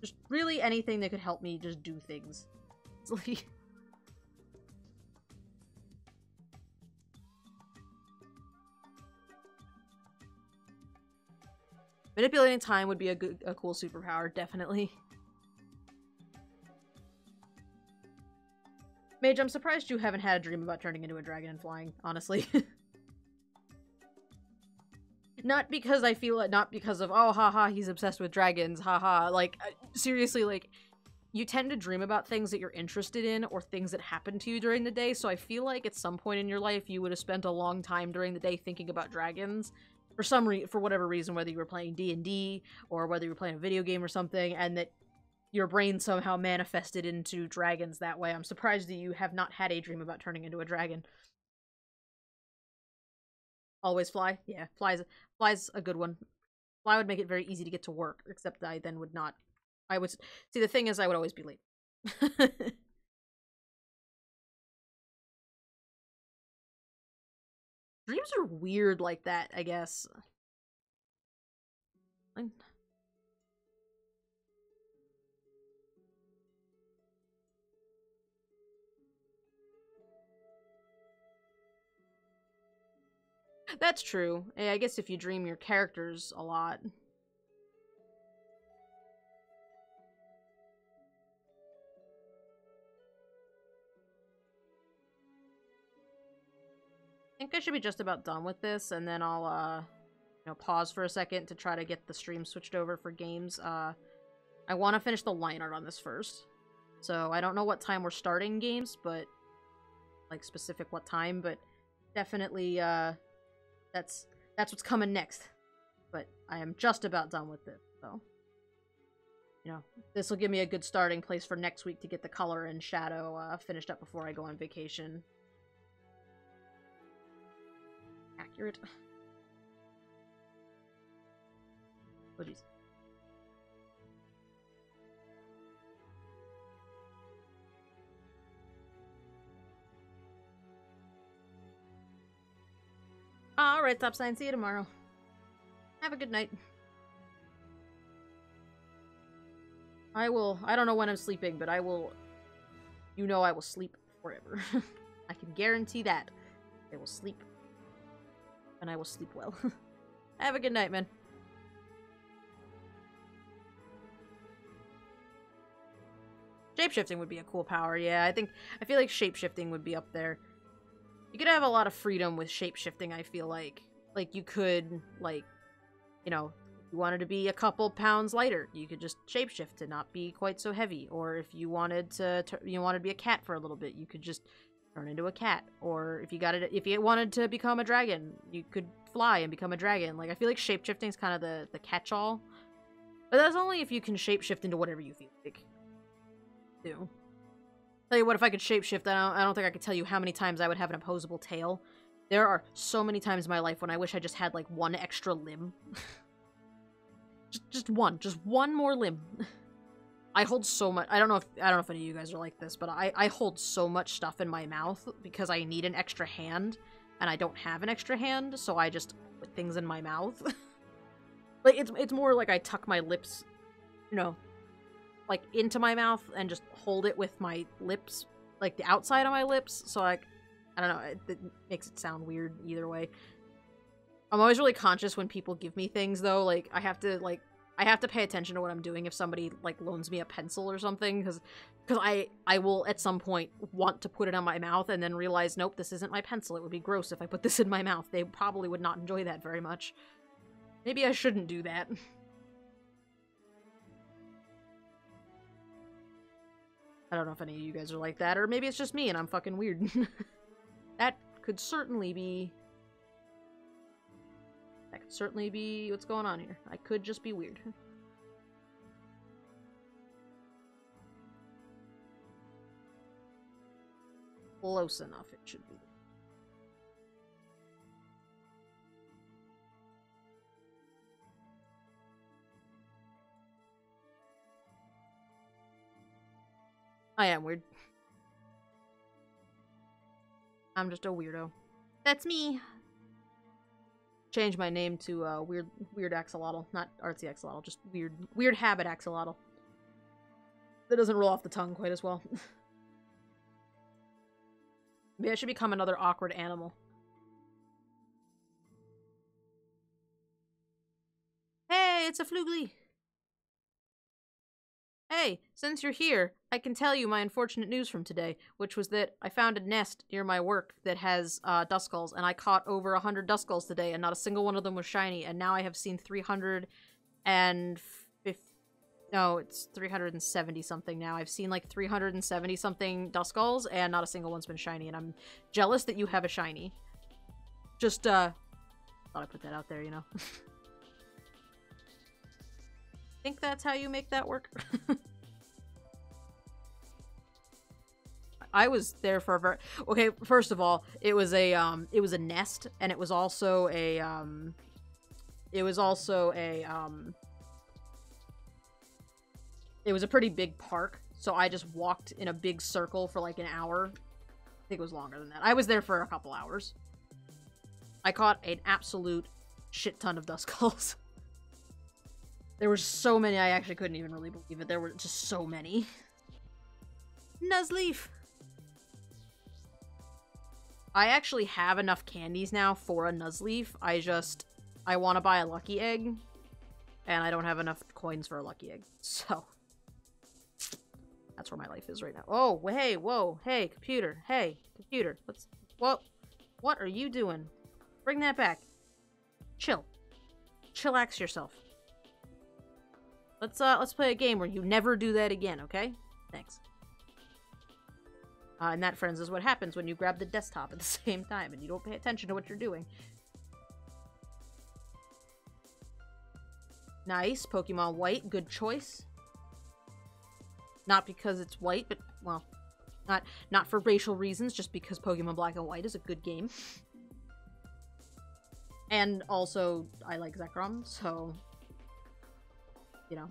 Just really anything that could help me just do things. Manipulating time would be a cool superpower, definitely. Mage, I'm surprised you haven't had a dream about turning into a dragon and flying, honestly. Not because I feel it, not because of, oh, haha, he's obsessed with dragons, haha. Like, seriously, like, you tend to dream about things that you're interested in or things that happen to you during the day, so I feel like at some point in your life you would have spent a long time during the day thinking about dragons. For whatever reason, whether you were playing D&D or whether you were playing a video game or something, and that your brain somehow manifested into dragons that way. I'm surprised that you have not had a dream about turning into a dragon. Always fly? Yeah, fly's a good one. Fly would make it very easy to get to work, except I then would not. I would see, the thing is I would always be late. Dreams are weird like that, I guess. That's true. I guess if you dream your characters a lot. I think I should be just about done with this, and then I'll, pause for a second to try to get the stream switched over for games. I want to finish the line art on this first. So I don't know what time we're starting games, but, like, specific what time, but definitely, that's what's coming next. But I am just about done with it, so. This will give me a good starting place for next week to get the color and shadow, finished up before I go on vacation. Accurate. Oh, jeez. Alright, Top Sign. See you tomorrow. Have a good night. I don't know when I'm sleeping, but I will... I will sleep forever. I can guarantee that. I will sleep. And I will sleep well. Have a good night, man. Shapeshifting would be a cool power, yeah. I feel like shapeshifting would be up there. You could have a lot of freedom with shapeshifting, I feel like. Like, you could, like, if you wanted to be a couple pounds lighter, you could just shapeshift to not be quite so heavy. Or if you wanted to be a cat for a little bit, you could just turn into a cat. Or if you wanted to become a dragon, you could fly and become a dragon. Like, I feel like shapeshifting is kind of the catch-all. But that's only if you can shapeshift into whatever you feel like. Do. Tell you what, if I could shapeshift, I don't think I could tell you how many times I would have an opposable tail. There are so many times in my life when I wish I just had, like, one extra limb. just one more limb. I hold so much. I don't know if any of you guys are like this, but I hold so much stuff in my mouth because I need an extra hand, and I don't have an extra hand, so I just put things in my mouth. Like, it's more like I tuck my lips, like, into my mouth and just hold it with my lips, like, the outside of my lips, so, like, I don't know, it makes it sound weird either way. I'm always really conscious when people give me things, though, like, I have to pay attention to what I'm doing if somebody, like, loans me a pencil or something, because I will, at some point, want to put it on my mouth and then realize, nope, this isn't my pencil, it would be gross if I put this in my mouth. They probably would not enjoy that very much. Maybe I shouldn't do that. I don't know if any of you guys are like that, or maybe it's just me and I'm fucking weird. That could certainly be what's going on here. I could just be weird. Close enough, it should be. I am weird. I'm just a weirdo. That's me! Change my name to, weird axolotl. Not artsy axolotl, just weird habit axolotl. That doesn't roll off the tongue quite as well. Maybe I should become another awkward animal. Hey, it's a flugly! Hey, since you're here, I can tell you my unfortunate news from today, which was that I found a nest near my work that has, duskulls, and I caught over 100 duskulls today, and not a single one of them was shiny, and now I have seen 350... No, it's 370-something now. I've seen, like, 370-something duskulls, and not a single one's been shiny, and I'm jealous that you have a shiny. Just, thought I'd put that out there, Think that's how you make that work? I was there for a very... Okay, first of all, it was a nest, and it was also a, it was a pretty big park, so I just walked in a big circle for like an hour. I think it was longer than that. I was there for a couple hours. I caught an absolute shit ton of duskulls. There were so many, I actually couldn't even really believe it. There were just so many. Nuzleaf! I actually have enough candies now for a Nuzleaf. I want to buy a lucky egg, and I don't have enough coins for a lucky egg. So, that's where my life is right now. Oh, hey, whoa, hey, computer, what are you doing? Bring that back. Chill. Chillax yourself. Let's play a game where you never do that again, okay? Thanks. And that, friends, is what happens when you grab the desktop at the same time and you don't pay attention to what you're doing. Nice. Pokemon White. Good choice. Not because it's white, but, well, not for racial reasons, just because Pokemon Black and White is a good game. And also, I like Zekrom, so, you know.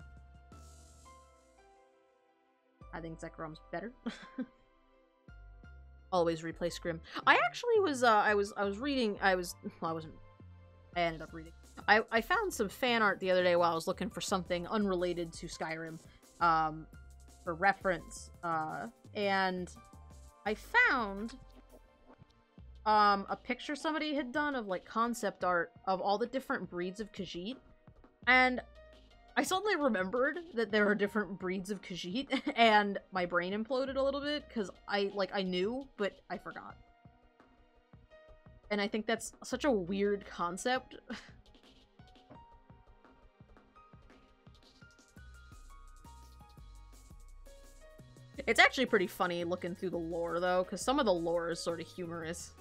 I think Zekrom's better. Always replay Scrim. I actually was, I ended up reading. I found some fan art the other day while I was looking for something unrelated to Skyrim, for reference, and I found, a picture somebody had done of, like, concept art of all the different breeds of Khajiit, and I suddenly remembered that there are different breeds of Khajiit, and my brain imploded a little bit, because I knew, but I forgot. And I think that's such a weird concept. It's actually pretty funny looking through the lore, though, because some of the lore is sort of humorous.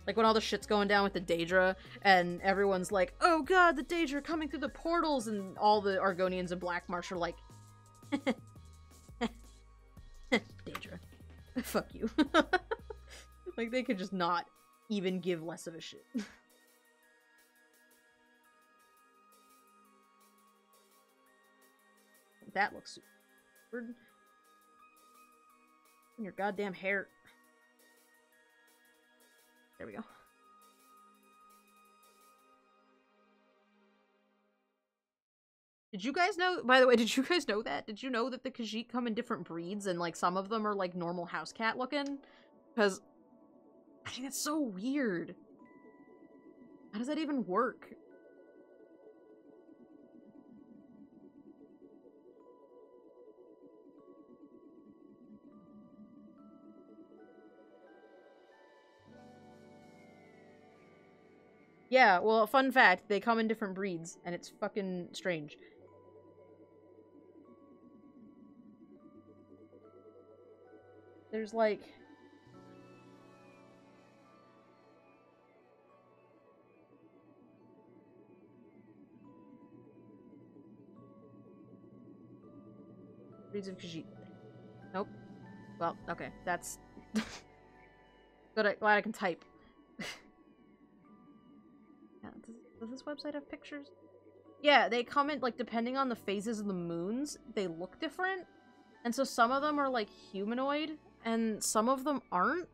Like, when all the shit's going down with the Daedra, and everyone's like, oh god, the Daedra are coming through the portals, and all the Argonians and Black Marsh are like, Daedra, fuck you. Like, they could just not even give less of a shit. That looks super weird. In your goddamn hair. There we go. Did you guys know, by the way, did you guys know that? Did you know that the Khajiit come in different breeds and, like, some of them are, like, normal house cat looking? Because I think that's so weird. How does that even work? Yeah, well, fun fact, they come in different breeds, and it's fucking strange. There's, like... breeds of Khajiit. Nope. Well, okay, that's... Glad I can type. Does this website have pictures? Yeah, they come in, like, depending on the phases of the moons, they look different. And so some of them are, like, humanoid, and some of them aren't.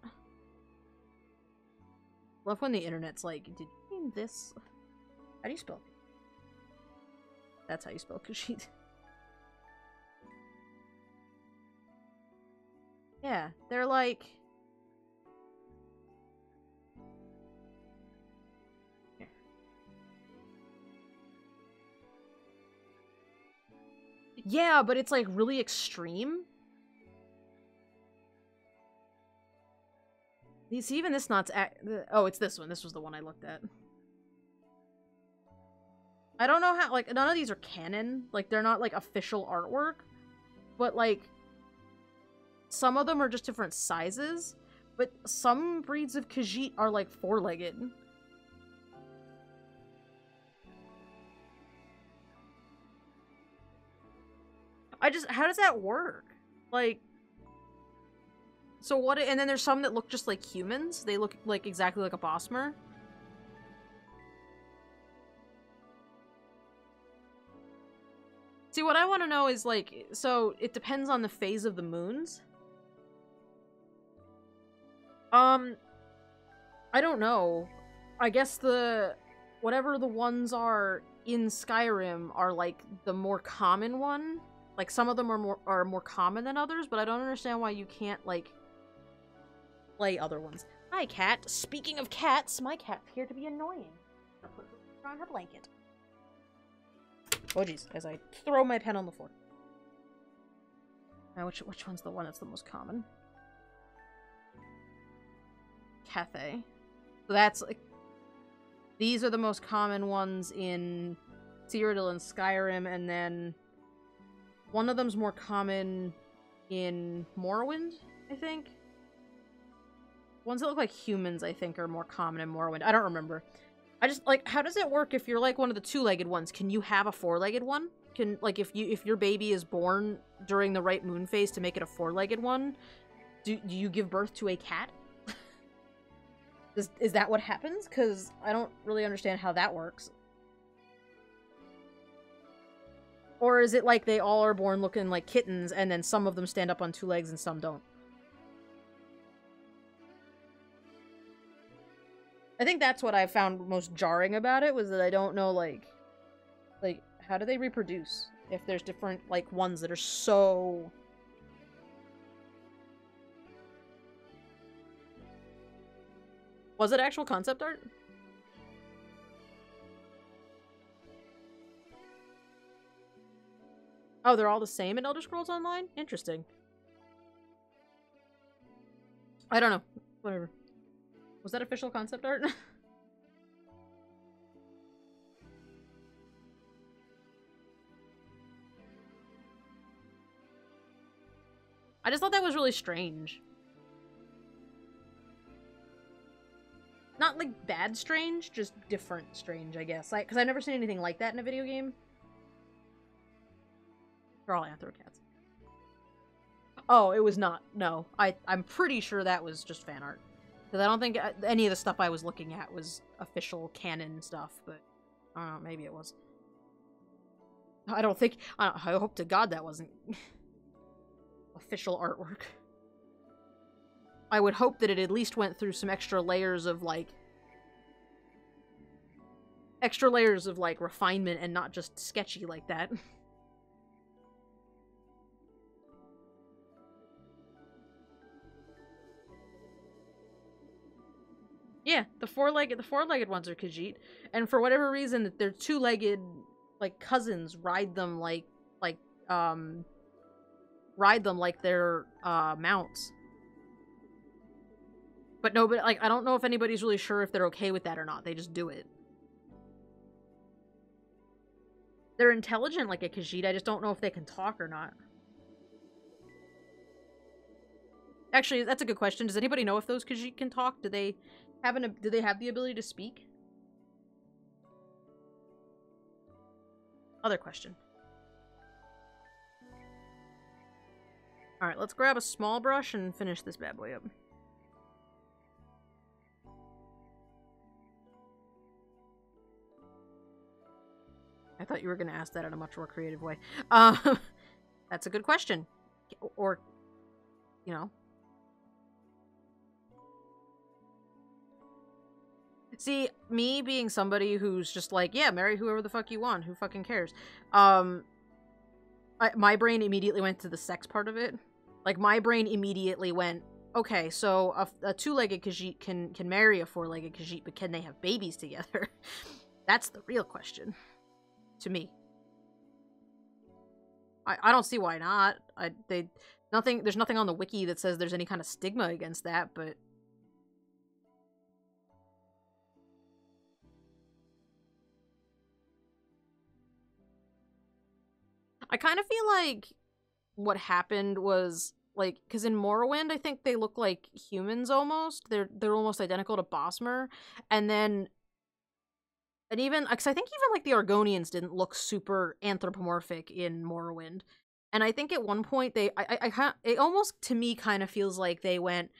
Love when the internet's like, did you mean this? How do you spell? That's how you spell Khajiit. Yeah, they're like... Yeah, but it's, like, really extreme. See, even this not's oh, it's this one. This was the one I looked at. I don't know how, like, none of these are canon. Like, they're not, like, official artwork. But, like, some of them are just different sizes. But some breeds of Khajiit are, like, four-legged. How does that work? Like, So what, and then there's some that look just like humans. They look like exactly like a Bosmer. See, what I want to know is, like, so it depends on the phase of the moons. I don't know. I guess whatever the ones are in Skyrim are, like, the more common one. Like, some of them are more common than others, but I don't understand why you can't, like, play other ones. Hi, cat. Speaking of cats, my cat's here to be annoying. I'll put her on her blanket. Oh, jeez, as I throw my pen on the floor. Now, which one's the one that's the most common? Cathay. So that's, like, these are the most common ones in Cyrodiil and Skyrim, and then one of them's more common in Morrowind, I think. Ones that look like humans, I think, are more common in Morrowind. I don't remember. I just, like, how does it work if you're, like, one of the two-legged ones? Can you have a four-legged one? Can, like, if your baby is born during the right moon phase to make it a four-legged one, do you give birth to a cat? Is that what happens? Because I don't really understand how that works. Or is it like they all are born looking like kittens, and then some of them stand up on two legs and some don't? I think that's what I found most jarring about it, was that I don't know, like, how do they reproduce? If there's different, like, ones that are so... Was it actual concept art? Oh, they're all the same in Elder Scrolls Online? Interesting. I don't know. Whatever. Was that official concept art? I just thought that was really strange. Not, like, bad strange, just different strange, I guess. Like, because I've never seen anything like that in a video game. They're all Anthro cats. Oh, it was not. No. I'm pretty sure that was just fan art. Because I don't think any of the stuff I was looking at was official canon stuff, but I don't know, maybe it was. I don't think... I hope to God that wasn't official artwork. I would hope that it at least went through some extra layers of, like... refinement and not just sketchy like that. Yeah, the four-legged ones are Khajiit, and for whatever reason, their two-legged, like, cousins ride them like their mounts. But no, but, like, I don't know if anybody's really sure if they're okay with that or not. They just do it. They're intelligent like a Khajiit, I just don't know if they can talk or not. Actually, that's a good question. Does anybody know if those Khajiit can talk? Do they have the ability to speak? Other question. Alright, let's grab a small brush and finish this bad boy up. I thought you were going to ask that in a much more creative way. That's a good question. Or, you know. See, me being somebody who's just like, yeah, marry whoever the fuck you want. Who fucking cares? My brain immediately went to the sex part of it. Like, my brain immediately went, okay, so a two-legged Khajiit can marry a four-legged Khajiit, but can they have babies together? That's the real question. To me. I don't see why not. There's nothing on the wiki that says there's any kind of stigma against that, but... I kind of feel like what happened was, like, because in Morrowind, I think they look like humans almost. They're almost identical to Bosmer. And then... And even, because I think even, like, the Argonians didn't look super anthropomorphic in Morrowind. And I think at one point it almost to me kind of feels like they went,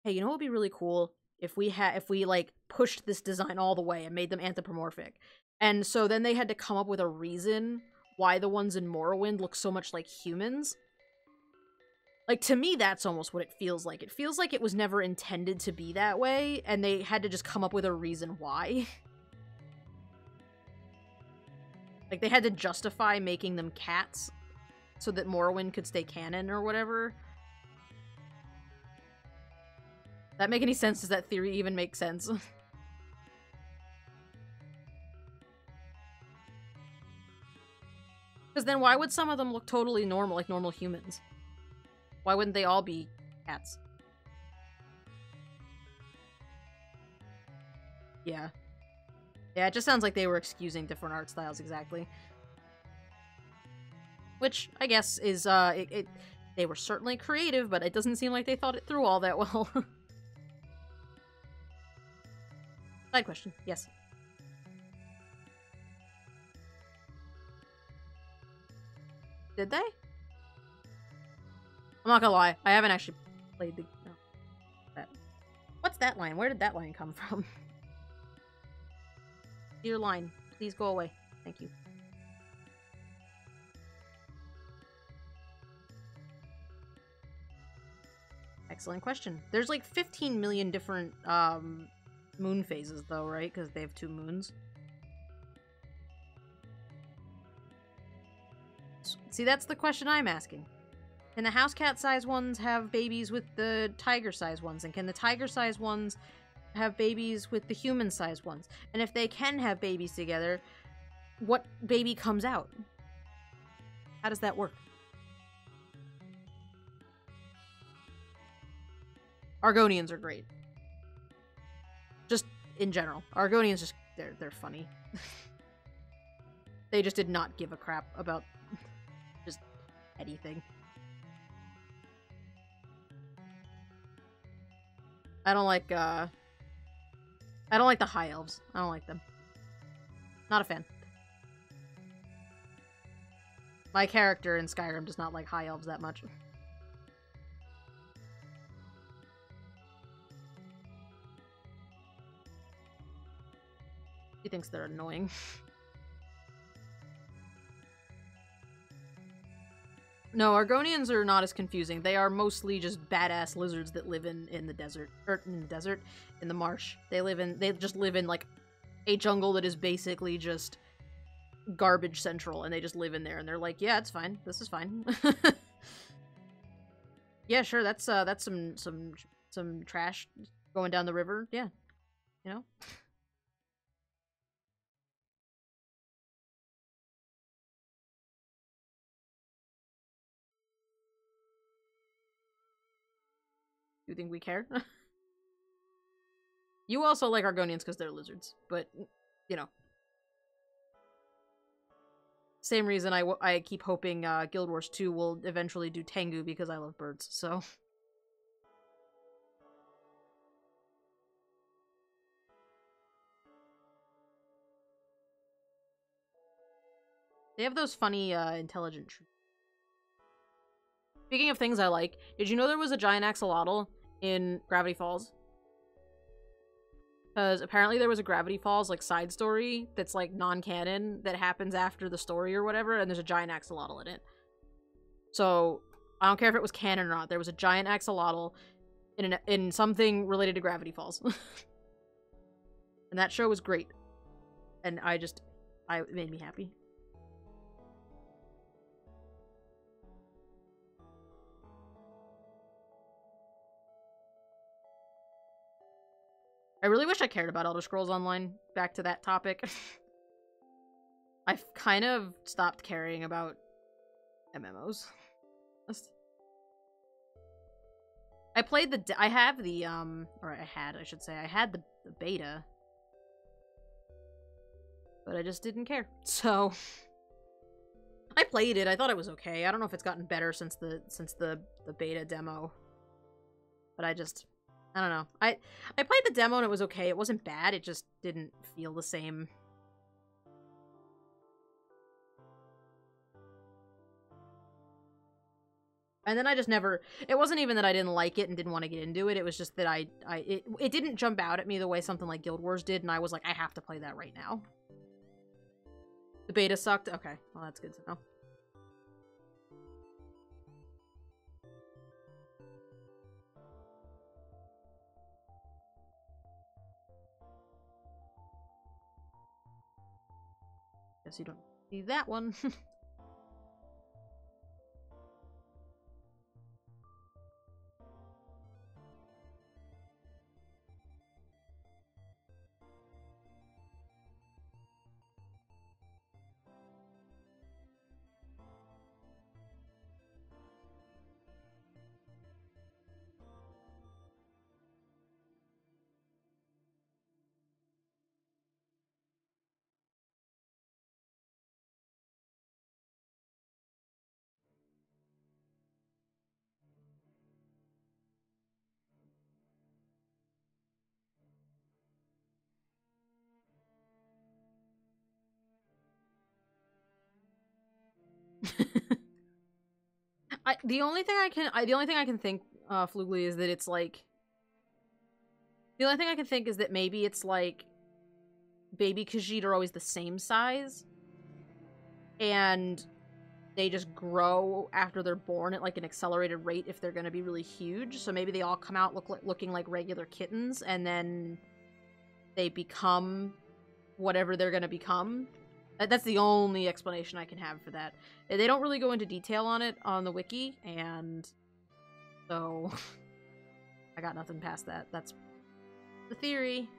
hey, you know what would be really cool if we like pushed this design all the way and made them anthropomorphic. And so then they had to come up with a reason why the ones in Morrowind look so much like humans. Like, to me, that's almost what it feels like. It feels like it was never intended to be that way, and they had to just come up with a reason why. Like, they had to justify making them cats so that Morrowind could stay canon or whatever. That make any sense? Does that theory even make sense? Because then why would some of them look totally normal, like normal humans? Why wouldn't they all be cats? Yeah. Yeah, it just sounds like they were excusing different art styles, exactly. Which, I guess, is, they were certainly creative, but it doesn't seem like they thought it through all that well. Side question, yes. Did they? I'm not gonna lie, I haven't actually played the... No. That. What's that line? Where did that line come from? Dear line, please go away. Thank you. Excellent question. There's like 15 million different moon phases though, right? Because they have 2 moons. See, that's the question I'm asking. Can the house cat size ones have babies with the tiger size ones? And can the tiger size ones have babies with the human size ones? And if they can have babies together, what baby comes out? How does that work? Argonians are great. Just in general. Argonians just they're funny. They just did not give a crap about just anything. I don't like the high elves. I don't like them. Not a fan. My character in Skyrim does not like high elves that much. He thinks they're annoying. No, Argonians are not as confusing. They are mostly just badass lizards that live in the desert. In the marsh. They just live in, like, a jungle that is basically just garbage central, and they just live in there, and they're like, yeah, it's fine. This is fine. Yeah, sure, that's some trash going down the river. Yeah. You know? You think we care? You also like Argonians because they're lizards, but, you know. Same reason I keep hoping Guild Wars 2 will eventually do Tengu because I love birds, so. They have those funny, intelligent trees. Speaking of things I like, did you know there was a giant axolotl in Gravity Falls? Because apparently there was a Gravity Falls, like, side story that's, like, non-canon that happens after the story or whatever, and there's a giant axolotl in it. So, I don't care if it was canon or not, there was a giant axolotl in something related to Gravity Falls. And that show was great. And it made me happy. I really wish I cared about Elder Scrolls Online. Back to that topic. I've kind of stopped caring about MMOs. I played I had the beta. But I just didn't care. So I played it. I thought it was okay. I don't know if it's gotten better since the beta demo. But I don't know. I played the demo and it was okay. It wasn't bad. It just didn't feel the same. And then I just never, it wasn't even that I didn't like it and didn't want to get into it, it was just that it didn't jump out at me the way something like Guild Wars did, and I was like, I have to play that right now. The beta sucked? Okay, well that's good to know. Guess you don't see that one. The only thing I can think, Flugly, is that it's like, the only thing I can think is that maybe it's like baby Khajiit are always the same size, and they just grow after they're born at like an accelerated rate if they're going to be really huge. So maybe they all come out looking like regular kittens, and then they become whatever they're going to become. That's the only explanation I can have for that. They don't really go into detail on it on the wiki, and so I got nothing past that. That's the theory.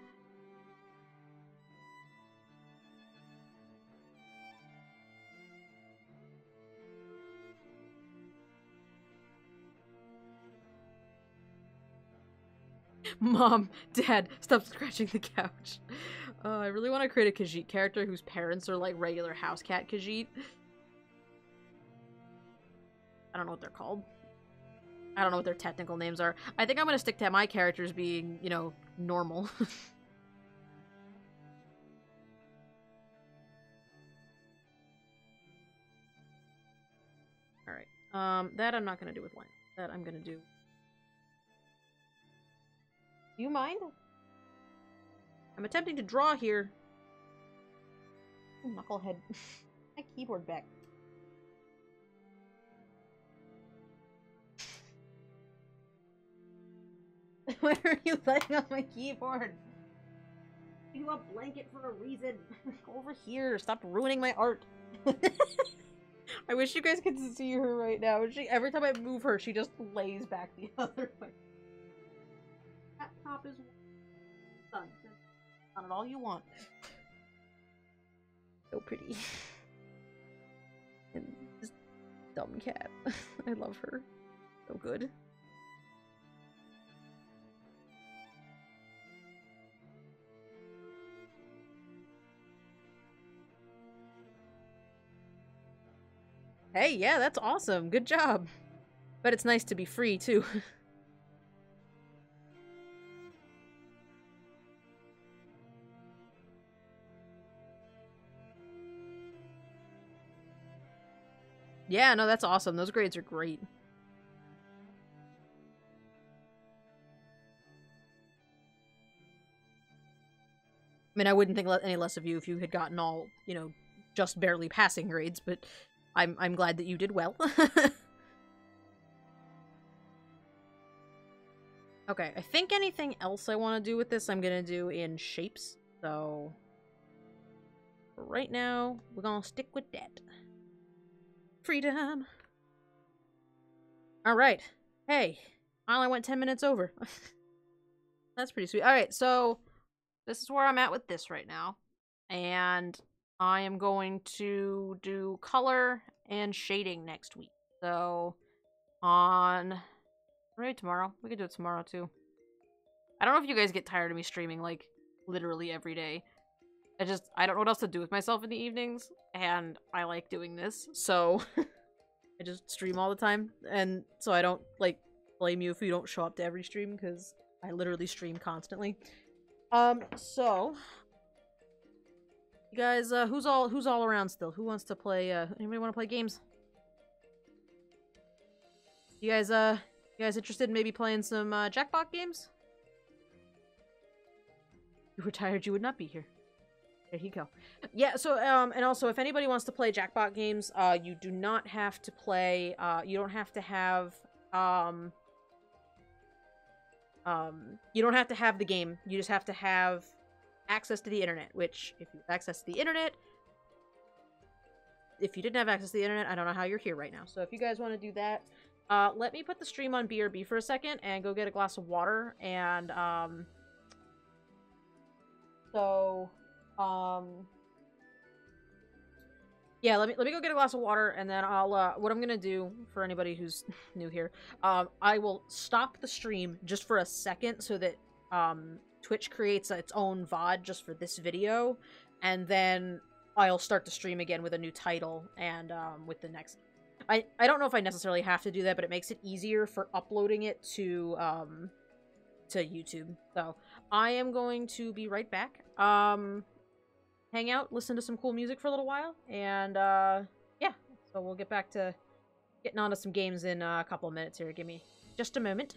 Mom, Dad, stop scratching the couch. I really want to create a Khajiit character whose parents are like regular house cat Khajiit. I don't know what they're called. I don't know what their technical names are. I think I'm going to stick to my characters being, you know, normal. Alright. That I'm not going to do with Lion. That I'm going to do. Do you mind? I'm attempting to draw here. Oh, knucklehead. My keyboard back. Where are you laying on my keyboard? You a blanket for a reason. Go over here. Stop ruining my art. I wish you guys could see her right now. Every time I move her, she just lays back the other way. That top is done. On it all you want. So pretty. And this dumb cat. I love her. So good. Hey, yeah, that's awesome. Good job. But it's nice to be free, too. Yeah, no, that's awesome. Those grades are great. I mean, I wouldn't think any less of you if you had gotten all, you know, just barely passing grades, but I'm glad that you did well. Okay, I think anything else I want to do with this, I'm gonna do in shapes. So, for right now, we're gonna stick with that. Freedom! Alright. Hey, I only went 10 minutes over. That's pretty sweet. Alright, so this is where I'm at with this right now. And I am going to do color and shading next week. So, maybe tomorrow. We could do it tomorrow, too. I don't know if you guys get tired of me streaming, like, literally every day. I don't know what else to do with myself in the evenings, and I like doing this, so I just stream all the time. And so I don't, like, blame you if you don't show up to every stream, because I literally stream constantly. So you guys, who's all around still? Who wants to play, anybody want to play games? You guys interested in maybe playing some Jackpot games? If you were tired, you would not be here. There you go. Yeah, so, and also, if anybody wants to play Jackpot games, you do not have to play, you don't have to have, you don't have to have the game. You just have to have access to the internet, which, if you have access to the internet, if you didn't have access to the internet, I don't know how you're here right now. So if you guys want to do that, let me put the stream on BRB for a second and go get a glass of water, and, yeah, let me go get a glass of water, and then I'll, what I'm gonna do, for anybody who's new here, I will stop the stream just for a second so that, Twitch creates its own VOD just for this video, and then I'll start the stream again with a new title, and, with the next... I don't know if I necessarily have to do that, but it makes it easier for uploading it to YouTube. So, I am going to be right back. Hang out, listen to some cool music for a little while, and, yeah. So we'll get back to getting onto some games in a couple of minutes here. Give me just a moment.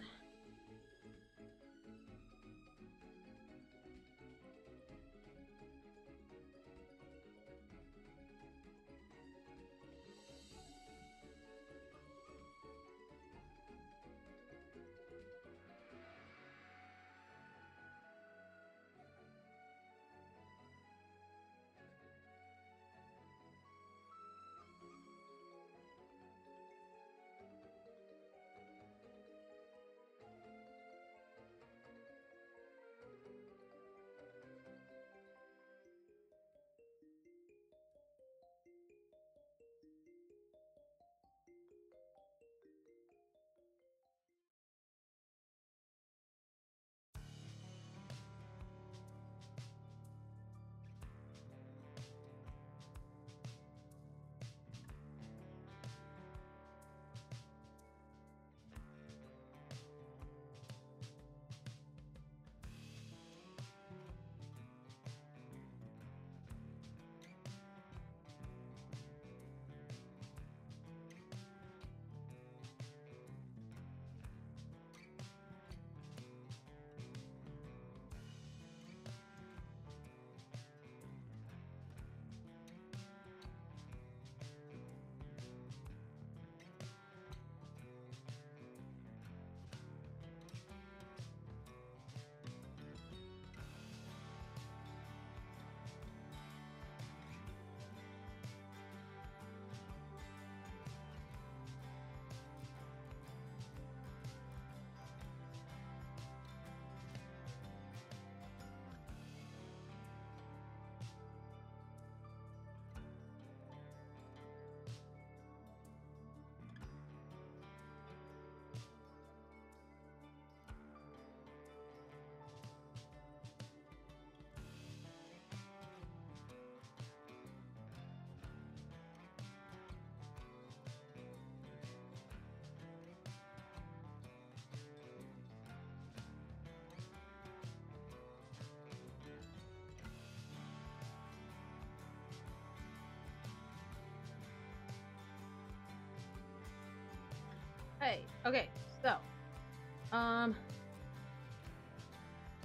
Hey, okay, so,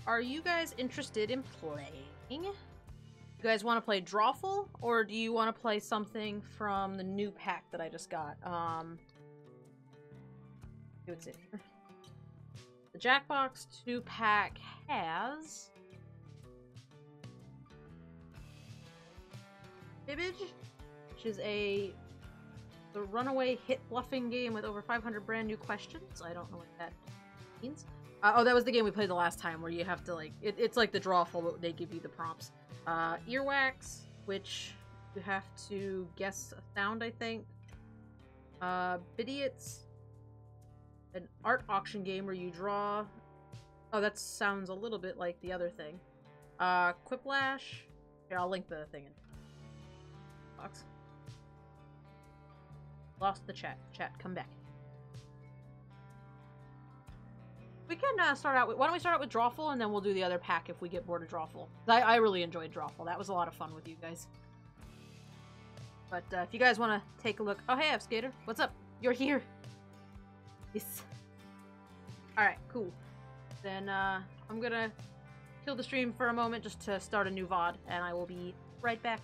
are you guys interested in playing? You guys want to play Drawful, or do you want to play something from the new pack that I just got? See what's in here. The Jackbox 2 pack has... Image, which is the runaway hit bluffing game with over 500 brand new questions. I don't know what that means. Oh, that was the game we played the last time where you have to, like, it's like the Drawful, but they give you the prompts. Earwax, which you have to guess a sound, I think. Bidiots, an art auction game where you draw... Oh, that sounds a little bit like the other thing. Quiplash. Here, I'll link the thing in box. Lost the chat. Chat, come back. We can start out with... Why don't we start out with Drawful, and then we'll do the other pack if we get bored of Drawful. I really enjoyed Drawful. That was a lot of fun with you guys. But if you guys want to take a look... Oh, hey, F-Skater. What's up? You're here. Yes. Alright, cool. Then, I'm gonna kill the stream for a moment just to start a new VOD, and I will be right back.